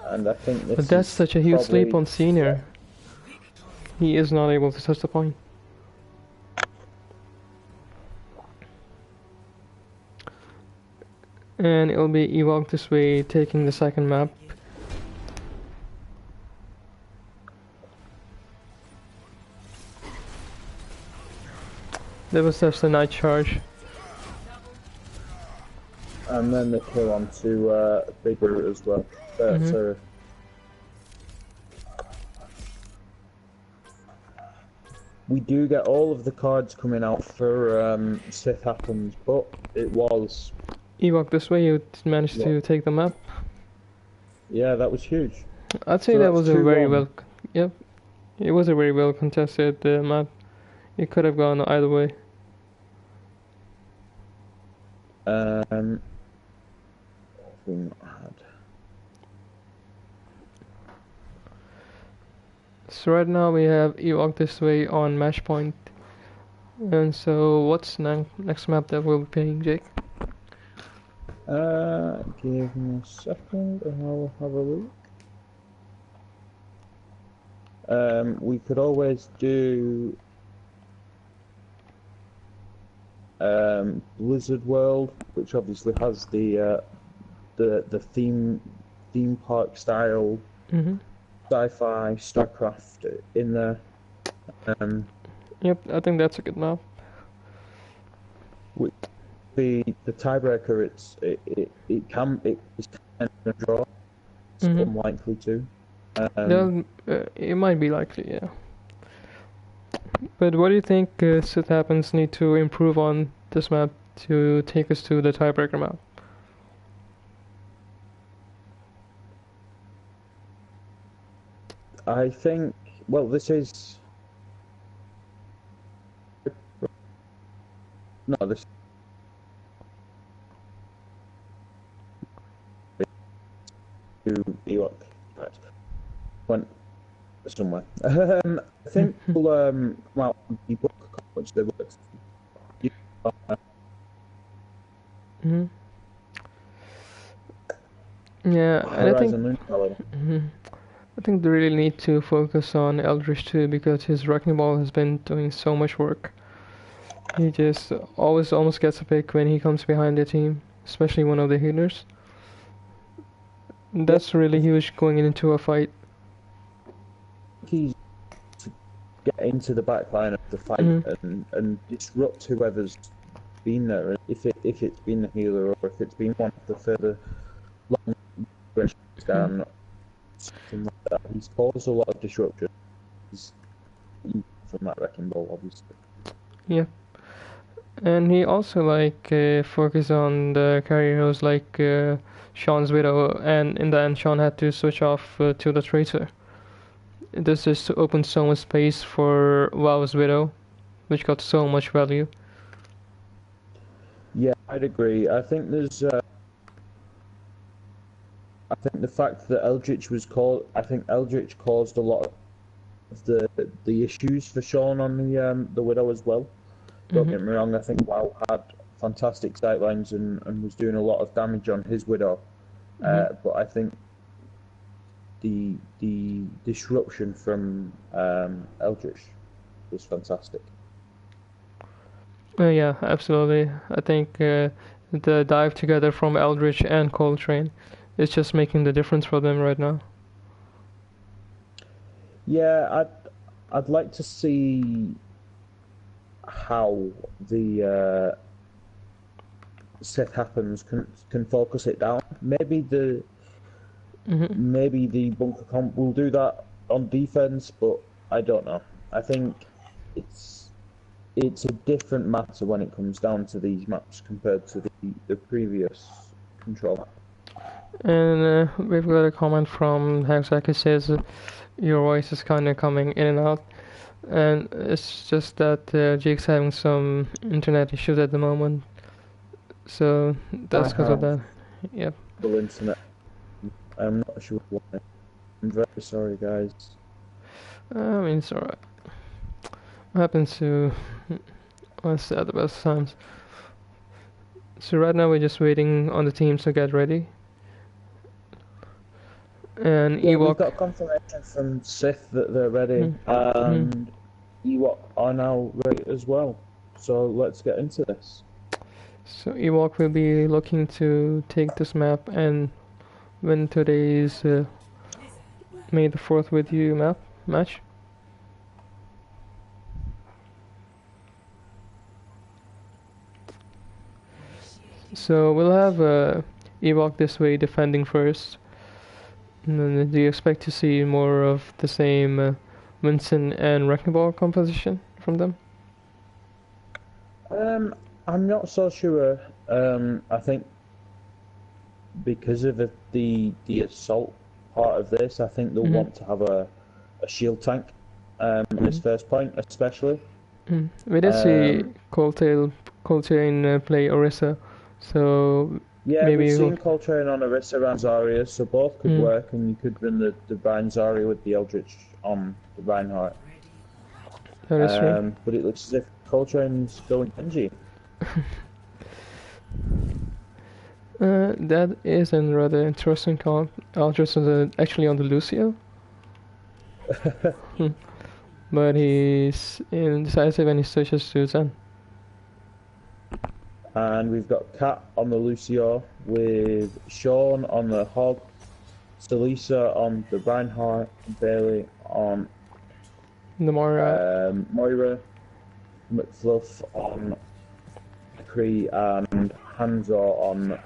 And I think this but that's such a huge sleep on Senior. He is not able to touch the point. And it'll be Ewok this way, taking the second map. There was just a night charge. And then the kill onto Bigger as well. So we do get all of the cards coming out for Sith Happens, but it was... Ewok this way, you managed to take the map. Yeah, that was huge. I'd say that was a very well... Yep. It was a very well contested map. It could have gone either way. We not had. So right now we have Ewok this way on match point. And so what's next map that we'll be playing, Jake? Give me a second and I'll have a look. We could always do Blizzard World, which obviously has the theme park style sci-fi StarCraft in there. Yep, I think that's a good map. The tiebreaker, it's kind of a draw. It's unlikely to. It might be likely, yeah. But what do you think Sith happens need to improve on this map to take us to the tiebreaker map? I think, well, this is... No, this to Ewok. Right. Went somewhere. I think we'll come out and Ewok, which they worked. Hmm. Yeah, and I think I think they really need to focus on Eldritch too, because his Wrecking Ball has been doing so much work. He just always almost gets a pick when he comes behind the team, especially one of the healers. That's really huge going into a fight. He's to get into the back line of the fight and disrupt whoever's been there. If it's been the healer or if it's been one of the further long down, something like that. He's caused a lot of disruption. He's from that Wrecking Ball, obviously. Yeah. And he also focused on the carry heroes like Sean's Widow, and in the end Sean had to switch off to the Traitor. This just opened so much space for WoW's Widow, which got so much value. Yeah, I'd agree. I think there's I think the fact that Eldritch caused a lot of the issues for Sean on the Widow as well. Don't get me wrong, I think WoW had fantastic sightlines and was doing a lot of damage on his Widow. But I think the disruption from Eldritch was fantastic. Yeah, absolutely. I think the dive together from Eldritch and Coltrane is just making the difference for them right now. Yeah, I'd like to see how the Sith happens can focus it down. Maybe the bunker comp will do that on defense, but I don't know. I think it's a different matter when it comes down to these maps compared to the previous control. And we've got a comment from Hexack who says your voice is kind of coming in and out. And it's just that Jake's having some internet issues at the moment. So that's because of that. Yep. The internet. I'm not sure why. I'm very sorry, guys. I mean, it's alright. Happens to us at the best times. So right now we're just waiting on the teams to get ready. And Yeah, Ewok. we've got confirmation from Sith that they're ready, and Ewok are now ready as well. So let's get into this. So Ewok will be looking to take this map and win today's May the 4th with you match. So we'll have Ewok this way defending first. And then do you expect to see more of the same Winston and Wrecking Ball composition from them? I'm not so sure. I think because of the assault part of this, I think they'll want to have a shield tank in this first point, especially. We did see Coltrane play Orisa, so yeah, maybe we've seen Coltrane on Orisa and Zarya, so both could work, and you could run the Brine Zarya with the Eldritch on the Reinhardt. That is true. But it looks as if Coltrane's going Genji. That is a rather interesting call. Eldritch is actually on the Lucio. But he's indecisive and he switches to Zen. And we've got Kat on the Lucio with Sean on the Hog, Salisa on the Reinhardt, Bailey on The Moira. Moira, McFluff on Cree, and Hanzo on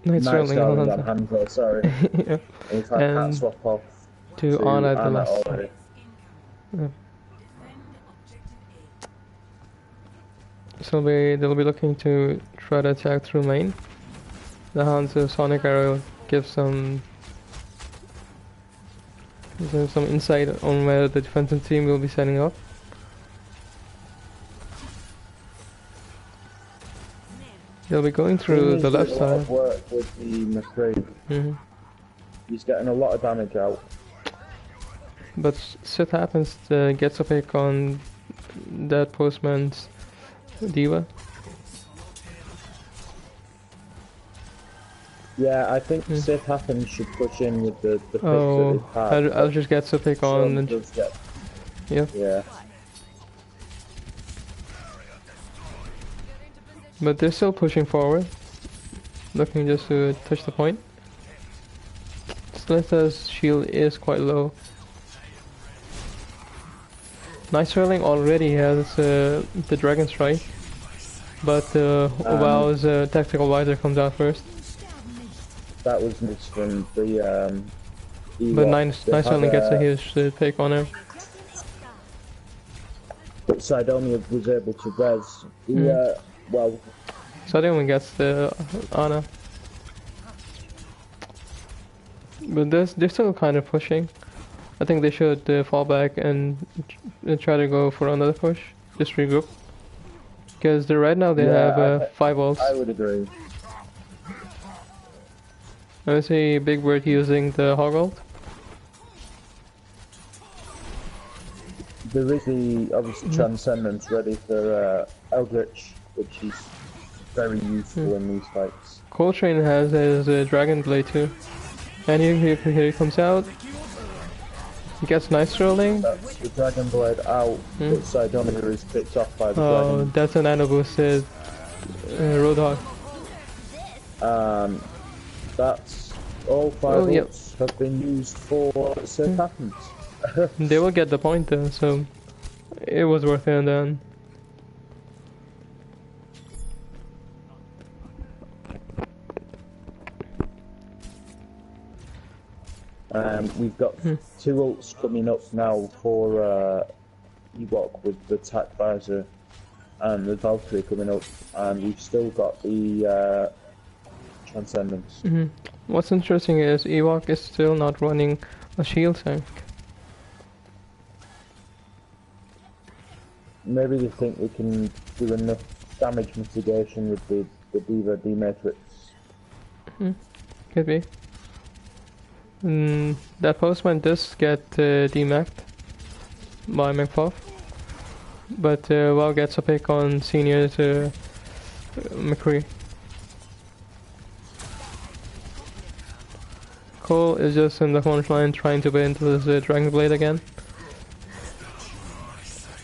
Night Sterling on Hanzo, sorry. yeah. We've had Kat swap off to Anna at the Anna last. already. Yeah. So they'll be looking to try to attack through lane. The Hanzo Sonic Arrow gives some insight on where the defensive team will be setting up. They'll be going through the left side. Work with the McCree. He's getting a lot of damage out. But shit happens to gets a pick on that postman's diva. Yeah, I think Sith happens should push in with the picks Oh, that they've had. I'll just get a pick on. And yeah. But they're still pushing forward, looking just to touch the point. Slither's shield is quite low. Nice Swirling already has the Dragon Strike, but Wow's Tactical Visor comes out first. That was missed from the But Nice Swirling gets a huge pick on him. But Sidonia was able to res. Well, Sidonia gets the Ana. But they're still kind of pushing. I think they should fall back and try to go for another push. Just regroup. Because right now they have 5 ults. I would agree. I see Big Bird using the Hog ult. There is the obviously Transcendence ready for Eldritch, which is very useful in these fights. Coltrane has his Dragon Blade too. And here he comes out. He gets Nice Swirling. That's the Dragon Blade out, but Sidonia is picked off by the dragon. dragon. That's an nano boosted Roadhog. That's all 5 ults have been used for Sith happens. They will get the point though, so it was worth it then. We've got 2 ults coming up now for Ewok with the Tac Visor and the Valkyrie coming up, and we've still got the Transcendence. What's interesting is Ewok is still not running a shield tank. Maybe they think they can do enough damage mitigation with the Diva D-Matrix. Could be. That postman does get demacked by McPuff, but WoW gets a pick on senior to McCree. Cole is just in the front line trying to get into his Dragon Blade again.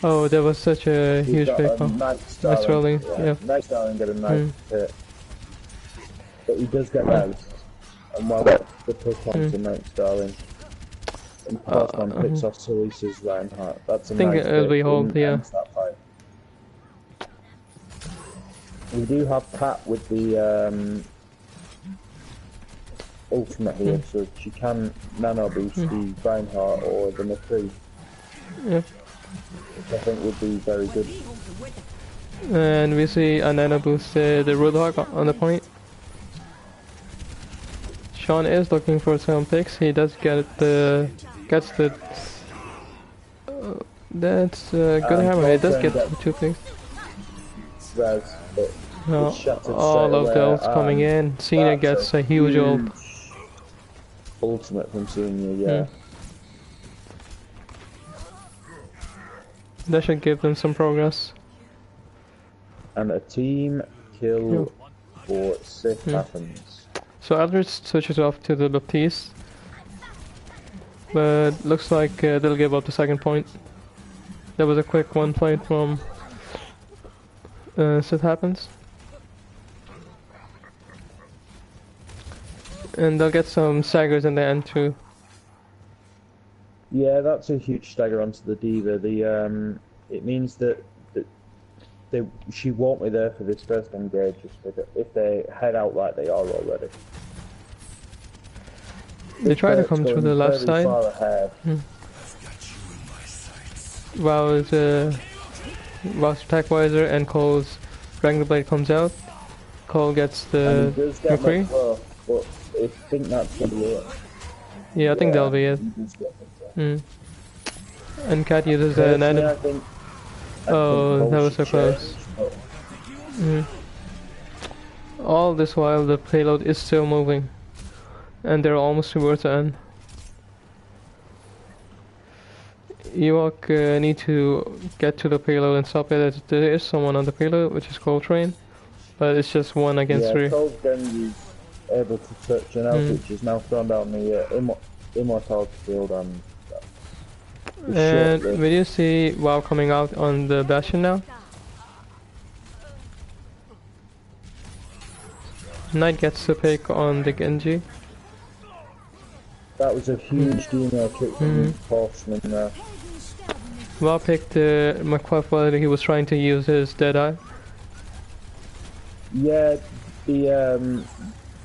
Oh, that was such a huge pick. Nice rolling, yeah. Nice Darling got a nice hit. But he does get nice. And while the push on to Night Starling, and Postman picks off Cerese's Reinhardt. That's a I think nice it'll be hold, yeah. that fight. We do have Pat with the ultimate here, so she can nano boost the Reinhardt or the McCree. Yeah. Which I think would be very good. And we see a nano boost the Roadhog on the point. Sean is looking for some picks. He does get the that's a good hammer. He does get 2 picks. Res, but all of the ults coming in. Cena gets a huge ult. Ultimate from Senior, yeah. That should give them some progress. And a team kill for Sith happens. So Eldritch switches off to the Baptiste, but looks like they'll give up the second point. That was a quick 1 point from Sith happens. And they'll get some staggers in the end too. Yeah, that's a huge stagger onto the Diva. It means that she won't be there for this first engage if they head out like they are already. They try to come through the left side. Wow's Tech Visor and Cole's Dragon Blade comes out. Cole gets And the he does get McCree. the buff, but I think that's gonna be it. Yeah, I think that'll be it. He does get the buff. Mm. And Cat uses an Personally, item. I think Oh, Cole that was so should close. change, but Mm. All this while the payload is still moving. And they're almost towards the end. Ewok need to get to the payload and stop it. There is someone on the payload, which is Coltrane. But it's just 1 against 3. Cole's Genji's able to touch an Eldritch is now thrown down the Immortality field and And will you see WoW coming out on the Bastion now? Knight gets the pick on the Genji. that was a huge demon kick from Horseman there. WoW picked McQuaff while he was trying to use his Deadeye. Yeah, the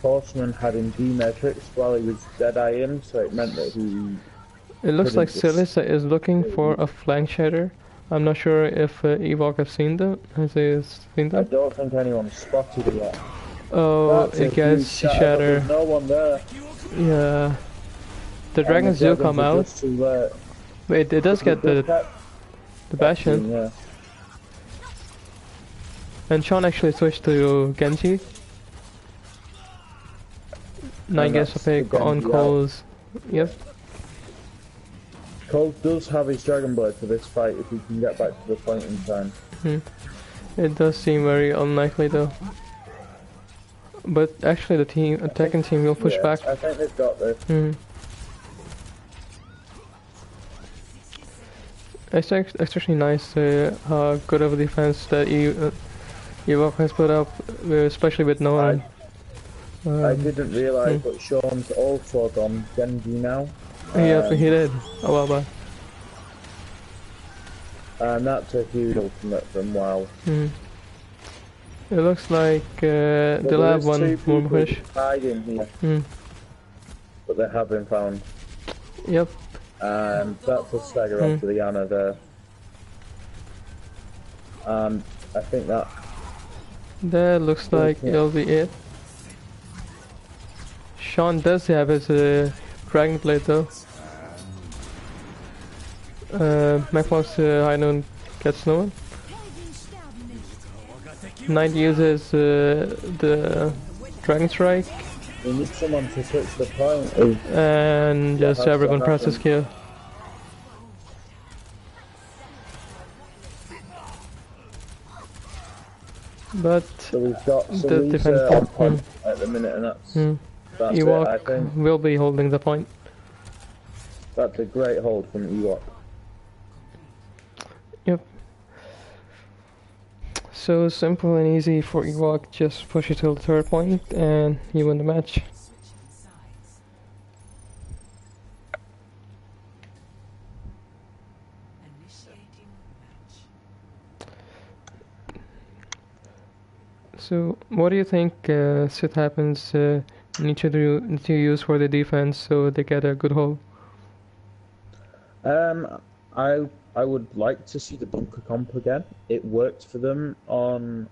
Horseman had him D-Matrix while he was Deadeye-ing, so it meant that he... It looks like couldn't just- Silica is looking for a flank shatter. I'm not sure if Ewok have seen that. Has he seen I that? don't think anyone's spotted it yet. Oh, That's a it gets huge shatter. There's no one there. Yeah. The And dragons the do come are out. just too late. Wait, it does get the Bastion. Yeah. And Sean actually switched to Genji. Knight And gets a that's the pick on Genji out. Cole's. Yep. Cole does have his Dragon Blade for this fight if he can get back to the point in time. It does seem very unlikely though. But actually the attacking team will push Yeah, back. I think they've got this. It's actually nice how good of a defense that Ewok has put up, especially with no one. I didn't realise, but Sean's also on Genji now. Yeah, he did a while back. And that's a huge ultimate from WoW. It looks like But they'll there have is one two more people push. hiding here, but they have been found. Yep. And that's a stagger onto the Ana there. And I think that That looks like it'll be it. Sean does have his Dragon Blade though. Macmos High Noon gets no one. Knight uses the Dragon Strike we need someone to switch the point. and just has to everyone presses happen. kill. But So we've got the defense Salisa on point. point at the minute, and that's it. I Ewok think will be holding the point. that's a great hold from Ewok. Yep. So simple and easy for Ewok, just push it till the 3rd point and you win the match. So what do you think Sith happens need to use for the defense so they get a good hold? I would like to see the bunker comp again. It worked for them on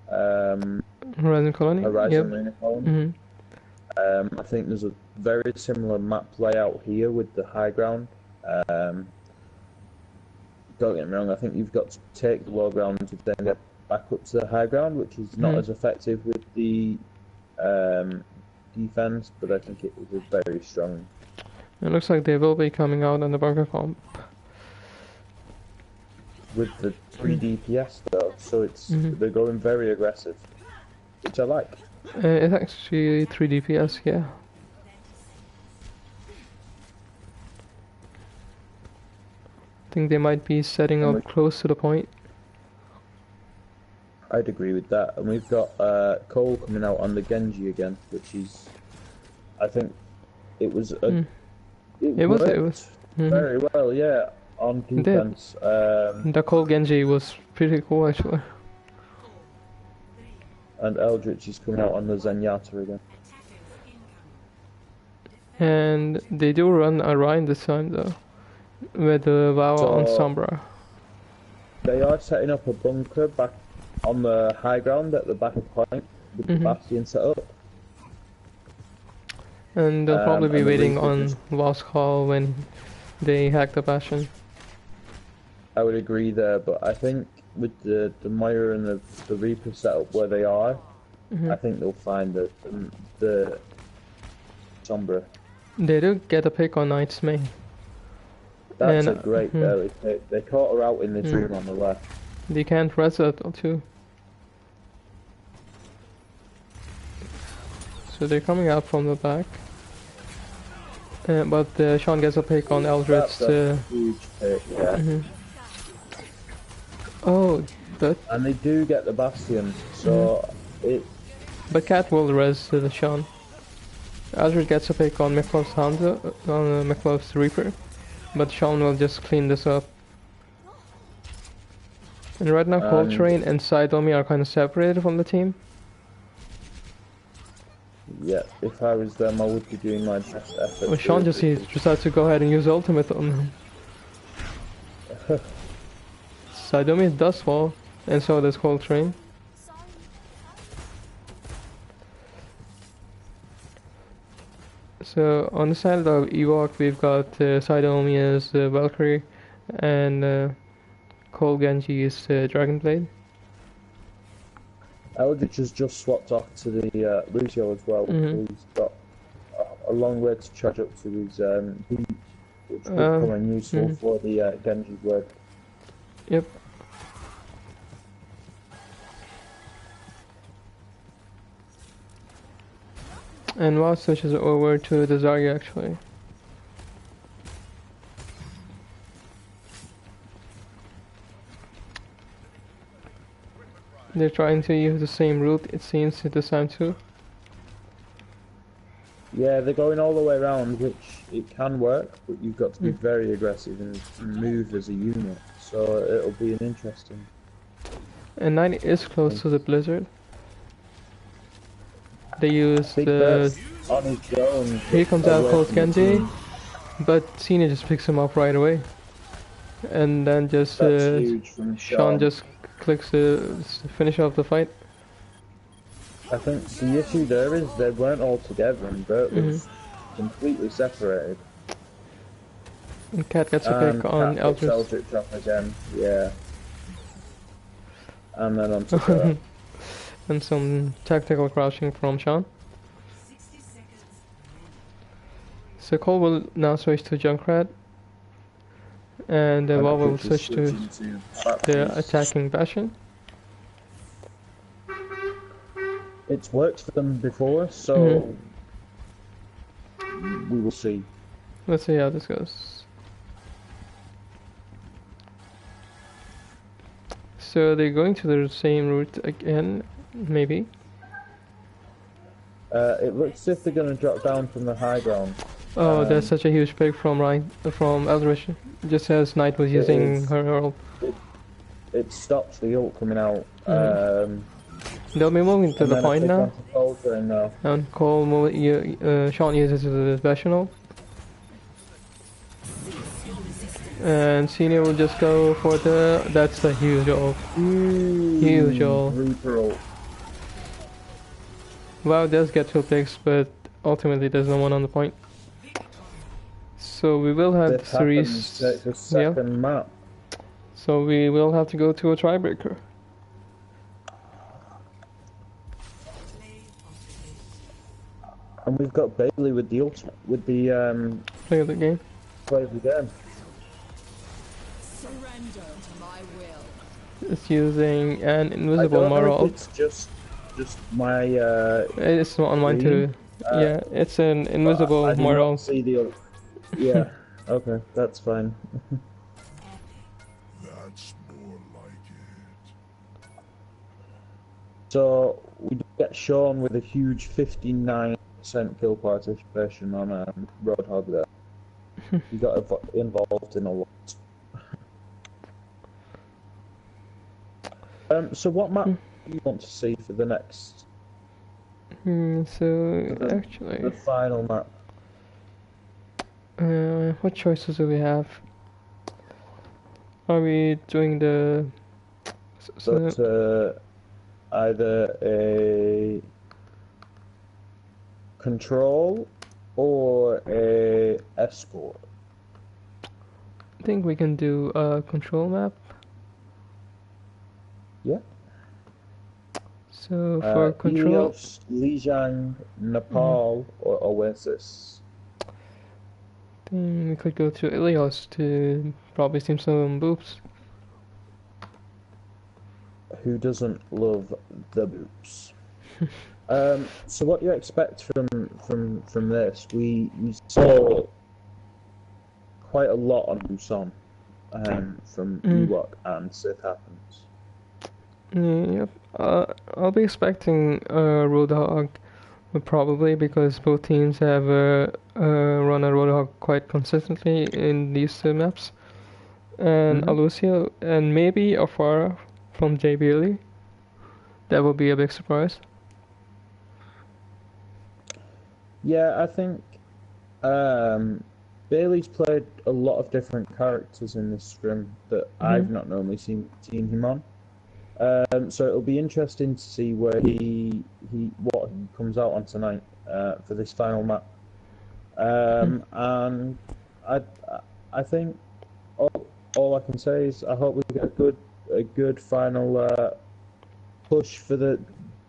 Horizon Colony? Horizon Yep. Unicorn. I think there's a very similar map layout here with the high ground. Don't get me wrong, I think you've got to take the low ground to then get back up to the high ground, which is not as effective with the defense, but I think it was a very strong. It looks like they will be coming out on the bunker comp. With the 3 DPS though, so it's they're going very aggressive, which I like. It's actually 3 DPS, yeah. I think they might be setting up close to the point. I'd agree with that. And we've got Cole coming out on the Genji again, which is, I think, it was a, It was very well, yeah, on did. defense. The Cole Genji was pretty cool actually. And Eldritch is coming out on the Zenyatta again. And they do run a Rhine this time though, with the Vow on So- Sombra. They are setting up a bunker back on the high ground at the back of the point with the bastion set up. And they'll probably be And the waiting Reaper on just, Lost Call when they hack the Bastion. I would agree there, but I think with the Mire and the Reaper set up where they are, I think they'll find the Sombra. They do get a pick on Knight's main. That's And, a great early pick. They caught her out in this room on the left. They can't res it too. So they're coming out from the back. But Sean gets a pick on Eldritch. That's a huge pick, yeah. Oh, but And they do get the Bastion, so Cat will res the Sean. Eldritch gets a pick on Miklov's Hamza, on Miklov's Reaper. But Sean will just clean this up. And right now Coltrane and Sidomi are kind of separated from the team. yeah, if I was them, I would be doing my best effort. Well, Sean just decides to go ahead and use ultimate on him. Sidomi does fall, and so does Coltrane. So on the side of Ewok, we've got Sidomi as Valkyrie, and Cole Genji is Dragonblade. Eldritch has just swapped off to the Lucio as well. He's got a long way to charge up to his heat, which will come in useful for the Genji word. Yep. And WoW switches over to the Zarya actually. They're trying to use the same route, it seems, this time too. Yeah, they're going all the way around, which it can work, but you've got to be very aggressive and move as a unit. So it'll be an interesting. And 9 is close to the blizzard. They use Big the. burst on his own. Here comes out away close from the Genji, team. but Cena just picks him up right away. And then just That's huge from Sean just clicks the finish off the fight. I think the issue there is they weren't all together and Bert was completely separated. And Cat gets a pick on Cat picks Eldritch. Eldritch up again, yeah. And then on to Bert. And some tactical crouching from Sean. So Cole will now switch to Junkrat. And Wall will switch to the attacking Bastion. It's worked for them before, so we will see. Let's see how this goes. So they're going to the same route again, maybe. It looks as if they're going to drop down from the high ground. Oh, that's such a huge pick from Eldritch. Just as Knight was using her ult. It stops the ult coming out. They'll be moving to the point now. now. And Sean uses his special ult. And Senior will just go for the. That's a huge ult. Huge ult. Reaper ult. WoW does get 2 picks, but ultimately there's no one on the point. So we will have the series. The second map. So we will have to go to a tiebreaker. And we've got Bailey with the Play of the game. play of the game. Surrender to my will. It's using an I invisible don't know Mara if ult. it's just my It's on mine too. Yeah, it's an invisible I did Mara not ult. see the ult. Yeah. Okay, that's fine. That's more like it. So we get Sean with a huge 59% kill participation on Roadhog there. He got involved in a lot. So what map do you want to see for the next? So The actually, final map. what choices do we have? Are we doing the? But either a control or a escort. I think we can do a control map. Yeah. So for control, Helios, Lijiang, Nepal, or Oasis. then we could go to Ilios to probably steam some boobs. Who doesn't love the boobs? So what do you expect from this? We saw quite a lot on Busan from Ewok and Sith Happens. Yep. I'll be expecting Roadhog probably because both teams have run a Roadhog quite consistently in these two maps. And Alucio and maybe Afara from J. Bailey. That would be a big surprise. Yeah, I think Bailey's played a lot of different characters in this Skrim that I've not normally seen him on. So it'll be interesting to see where what he comes out on tonight for this final map. And I think all I can say is I hope we get a good final push for the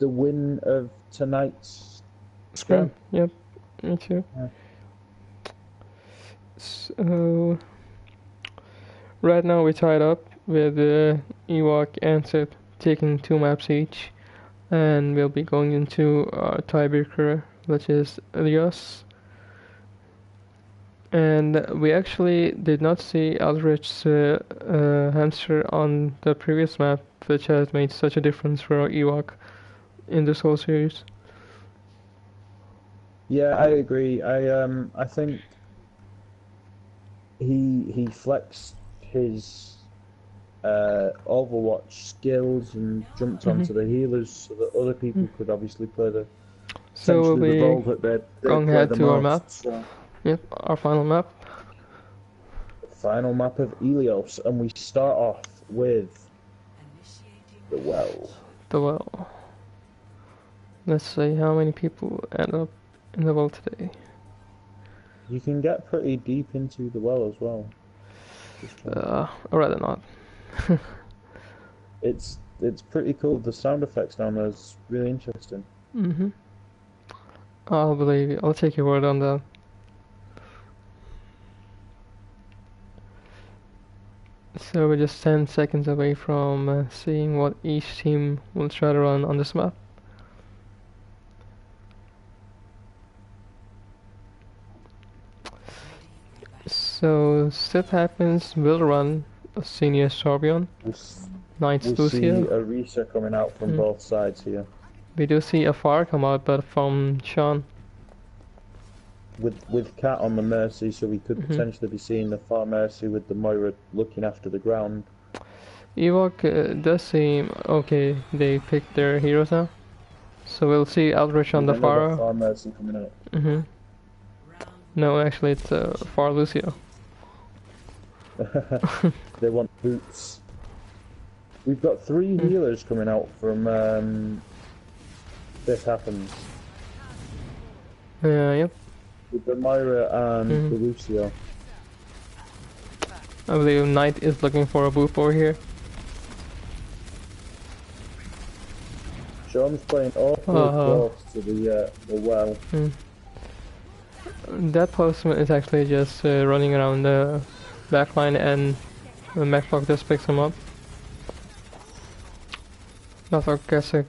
win of tonight's Skrim. Yep, me too. Yeah. So right now we're tied up with Ewok and Sith taking 2 maps each, and we'll be going into tiebreaker, which is Elias. And we actually did not see Aldrich's hamster on the previous map, which has made such a difference for Ewok in this whole series. Yeah, I agree. I think he flexed his Overwatch skills and jumped onto the healers so that other people could obviously play the So we'll the be role that they going play ahead the to our most. map. So, Yep, our final map. final map of Helios, and we start off with the well. The well. Let's see how many people end up in the well today. You can get pretty deep into the well as well. Or rather not. It's pretty cool. The sound effects down there is really interesting. I'll believe you. I'll take your word on that. So we're just 10 seconds away from seeing what each team will try to run on this map. So Sith Happens will run a senior Sorbion, Knights We see Lucio. a Risa coming out from both sides here. We do see a Far come out, but from Sean. With Cat on the Mercy, so we could potentially be seeing the Far Mercy with the Moira looking after the ground. Ewok does seem okay. They picked their heroes now, so we'll see Aldrich on the Far. Far Mercy coming out. No, actually, it's Far Lucio. They want boots. We've got 3 healers coming out from This Happens. Yep. With the Moira and the Lucio. I believe Knight is looking for a boop over here. Sean's playing awfully close to the well. That postman is actually just running around the backline, and the Maclock just picks him up. Maclock gets a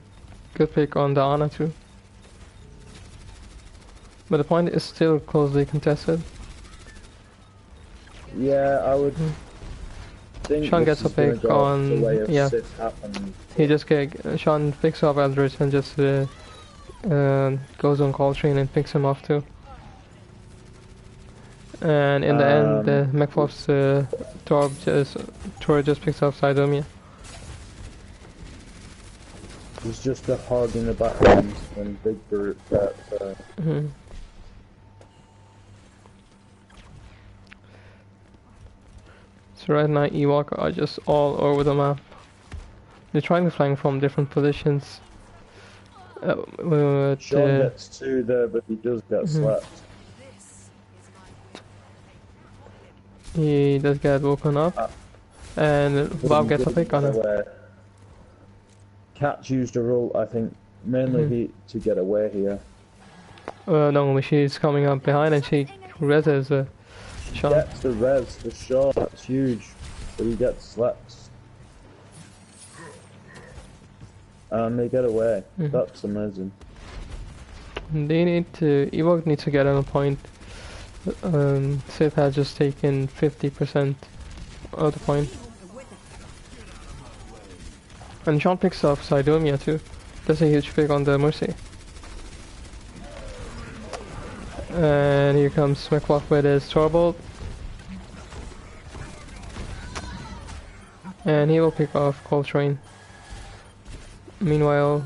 good pick on the Ana too. But the point is still closely contested. Yeah, I would think Sean this gets a is gonna pick go on, the way of yeah. Sith Happens. He just Sean picks up Eldritch and just goes on Coltrane and picks him off too. And in the end, McFlopp's turret just picks up Sidomia. He's just a hog in the background and Big Brute. So right now Ewok are just all over the map. They're trying to flank from different positions. Sean gets 2 there, but he does get slapped. He does get woken up. And Bob gets a pick on him. Cat's used her ult, I think, mainly to get away here. No, she's coming up behind and she reses Sean. Gets the res for sure, that's huge. But he gets slapped. And they get away. That's amazing. They need to... Ewok needs to get on a point. Sith has just taken 50% of the point. And Sean picks off Sidomia too. That's a huge pick on the Mercy. And here comes McWalk with his Torbolt. And he will pick off Coltrane. Meanwhile,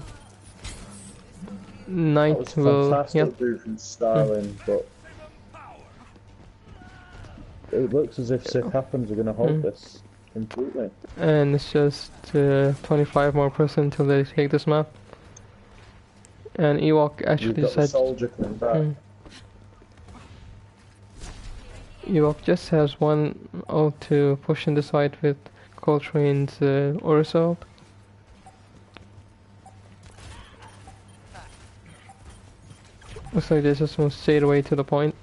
Knight will... Fantastic move from Starling, but it looks as if Sith happens are going to hold this completely. And it's just 25% more until they take this map. And Ewok actually got said... the soldier coming back. Ewok just has one ult to push in this fight with Coltrane's Ursa ult. Looks like they just move straight away to the point.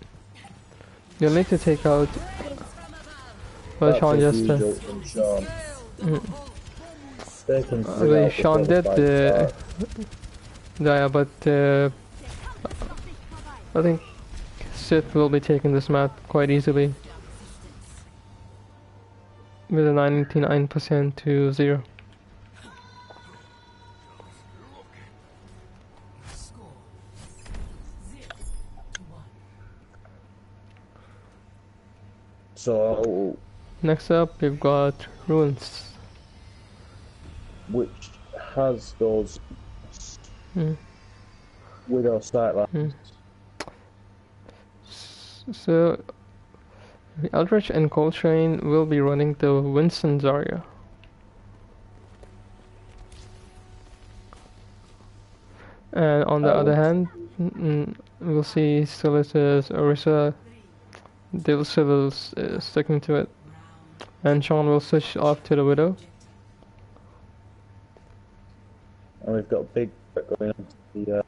You'll need to take out... Well, Sean just... Sean did yeah, but I think Sith will be taking this map quite easily. With a 99% to 0. So... Next up, we've got Ruins. Which has those widow sightlines. So, Eldritch and Coltrane will be running the Winston Zarya. And on the other hand, we'll see Silica's Orisa. They'll still sticking to it. And Sean will switch off to the Widow. And we've got a big going on to the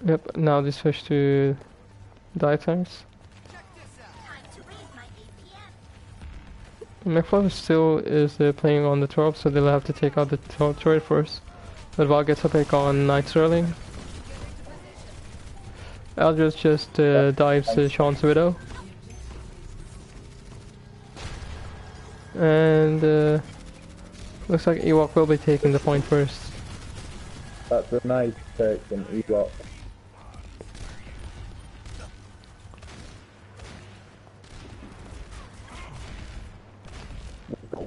Yep, now they switch to dive tanks. McFluff still is playing on the Torp, so they'll have to take out the turret first. But Val gets a pick on Knight Sterling. Eldritch just dives Sean's Widow. And looks like Ewok will be taking the point first. That's a nice take from Ewok.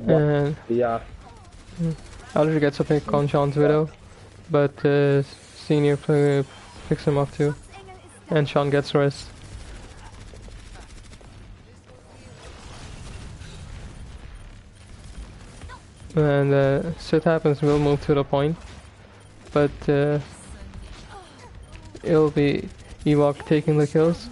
And yeah, Eldritch gets a pick on Sean's Widow, but Senior picks him up too, and Sean gets rest. And shit happens, we'll move to the point, but it'll be Ewok taking the kills.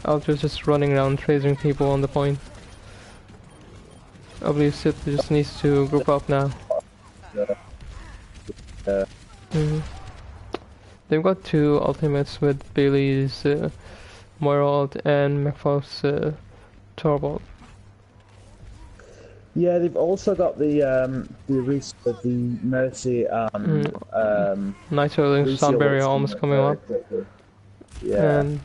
Ultra's just running around tracing people on the point. I believe Sith just needs to group up now. They've got two ultimates with Bailey's Moira ult and McFuff's Torbolt. Yeah, they've also got the Mercy and Night Sterling Sunbury almost coming up. Yeah. And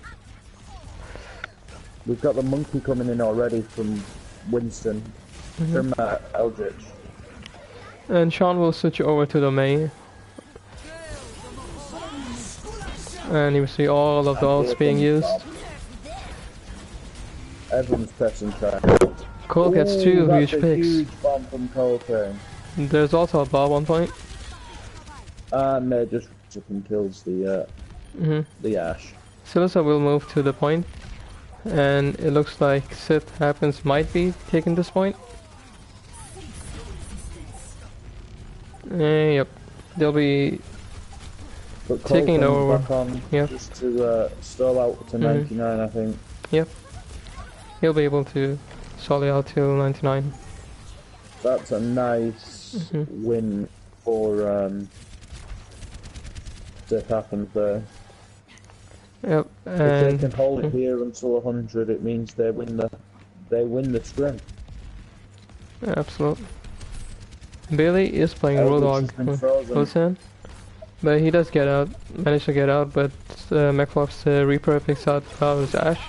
we've got the monkey coming in already from Winston, from Eldritch. And Sean will switch over to the main. And you will see all of the ults being used. Everyone's pressing triangle. Cole gets two huge That's a picks. huge bomb from Coltrane. There's also a Bob on point. And just fucking kills the Ash. Silica will move to the point, and it looks like Sith Happens might be taking this point. Yep, they'll be But taking over. back on Yep. just to stall out to 99, I think. Yep, he'll be able to stall it out till 99. That's a nice win for Sith Happens there. Yep, If they and can hold it here until 100, it means they win the Skrim. absolutely. Bailey is playing Eldritch has been Roadhog frozen. close in, but he does manage to get out, but McFluff's Reaper picks out Flower's Ash.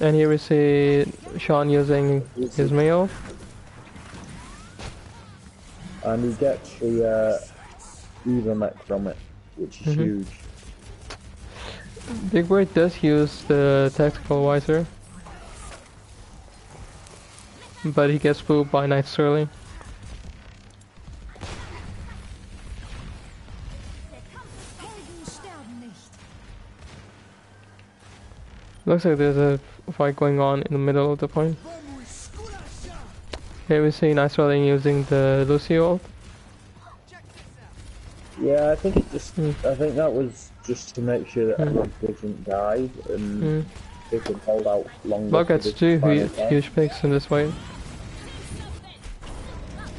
And here we see Sean using his mail. And he gets the Eva mech from it, which is huge. Big Bird does use the tactical visor, but he gets spooked by Knight Sterling. Looks like there's a fight going on in the middle of the point. Here we see Knight Sterling using the Lucy ult. Yeah, I think I think that was just to make sure that everyone doesn't die and they can hold out longer. Bug gets two huge picks in this fight.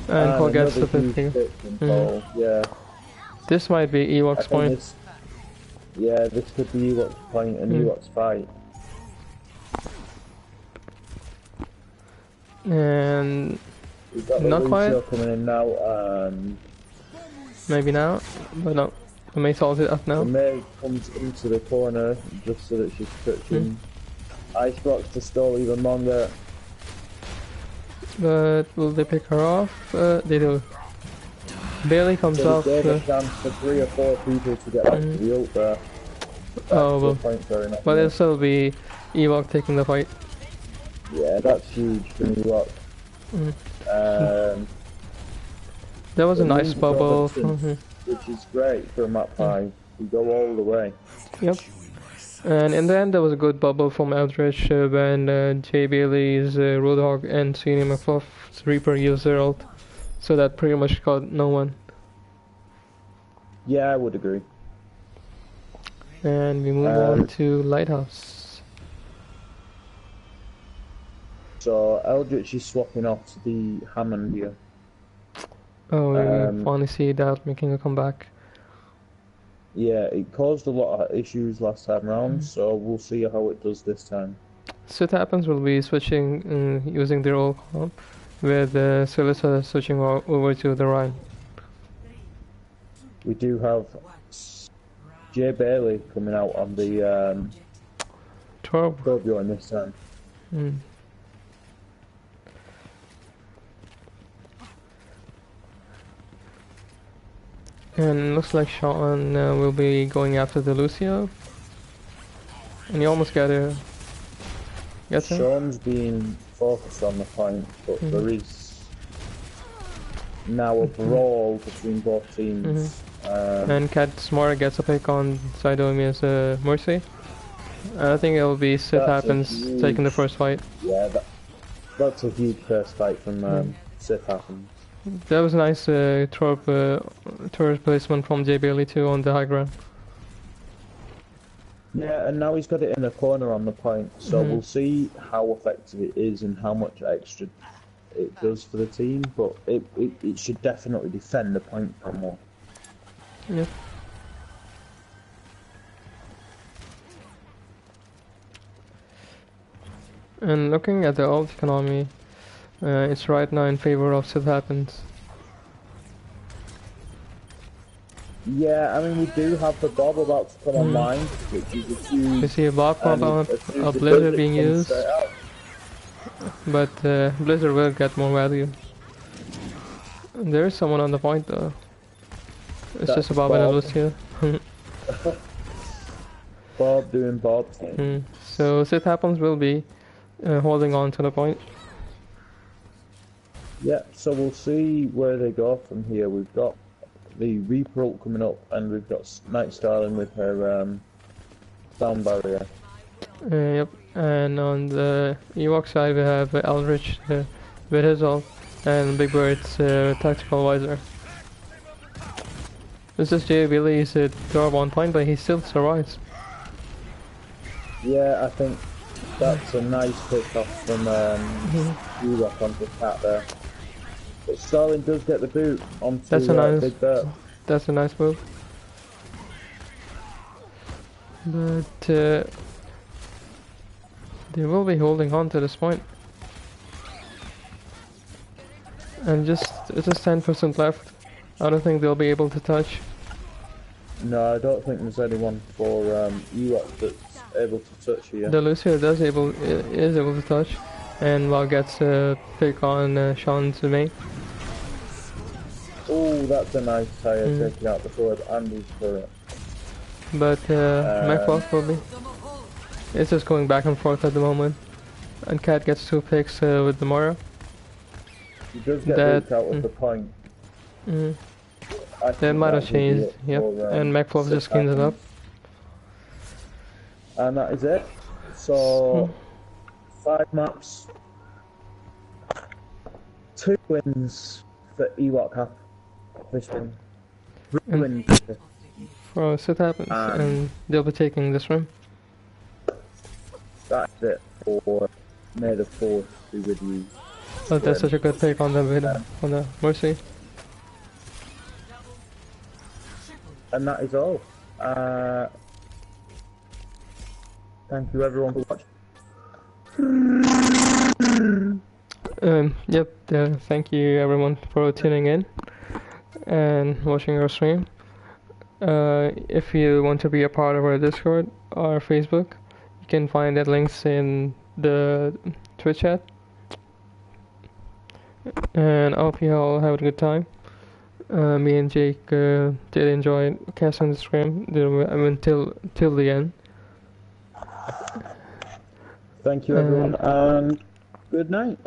And Cole gets the fifth pick. Yeah. This might be Ewok's point. This could be Ewok's point and Ewok's fight. And We've got not the quite. Lucio coming in now. Maybe now, but no. The May salts it up The now. May comes into the corner just so that she's touching. Icebox to stall even longer. But will they pick her off? They do. Bailey comes So off. they gave a chance for 3 or 4 people to get back to the ult there. Oh, well. But But it'll still be Ewok taking the fight. yeah, that's huge for Ewok. That was a The nice Moon's bubble. Robinson, which is great for a map 5. We go all the way. Yep. And in the end, there was a good bubble from Eldritch when Jay Bailey's Roadhog and Senior McFluff's Reaper used their ult. So that pretty much got no one. Yeah, I would agree. And we move on to Lighthouse. So Eldritch is swapping off to the Hammond here. Oh, we finally see that making a comeback. Yeah, it caused a lot of issues last time round, so we'll see how it does this time. So it happens we'll be switching, using their old comp, with Silica switching over to the Rhine. We do have Jay Bailey coming out on the Torbjorn this time. And looks like Sean will be going after the Lucio. And you almost got her. Gets him? Sean's being focused on the point, but there is now a brawl between both teams. And Cat Smart gets a pick on Sidomia's Mercy. And I think it'll be Sith Happens taking the first fight. Yeah, that's a huge first fight from Sith Happens. That was a nice turret placement from Jay Bailey too on the high ground. Yeah, and now he's got it in a corner on the point, so we'll see how effective it is and how much extra it does for the team, but it should definitely defend the point for more. Yep. And looking at the ult economy, it's right now in favor of Sith Happens. Yeah, I mean, we do have the Bob about to come online, which is a huge... We see a Bob pop out, a Blizzard being used, but Blizzard will get more value. There is someone on the point though. It's just a Bob and a Lucio. Bob doing Bob thing. So Sith Happens will be holding on to the point. Yeah, so we'll see where they go from here. We've got the Reaper ult coming up, and we've got Night Starling with her Sound barrier. Yep. And on the Ewok side we have Eldritch with his ult, and Big Bird's tactical visor. This is Jay Billy's door 1 point, but he still survives. Yeah, I think that's a nice pick off from Ewok onto Cat there. But Starling does get the boot onto That's a nice. Big Bird. That's a nice move. But they will be holding on to this point. And it's just 10% left. I don't think they'll be able to touch. No, I don't think there's anyone for Ewok that's able to touch here. The Lucio is able to touch, and Law gets a pick on Sean's main. Oh, that's a nice tire taking out the sword and his turret. But Macbeth will be. It's just going back and forth at the moment. And Cat gets 2 picks with the Mora. He does get moved out of the point. That might have changed, yep. And MacFluff just cleans it up. And that is it. So, 5 maps. 2 wins for Ewok Cup. This win. So it happens, and they'll be taking this room. That's it for May the 4th be with you. Oh, that's such a good pick on the Mercy. And that is all. Thank you everyone for watching. Yep, thank you everyone for tuning in and watching our stream. If you want to be a part of our Discord or Facebook, you can find the links in the Twitch chat. And I hope you all have a good time. Me and Jake did enjoy casting the Skrim till the end. Thank you everyone, and good night.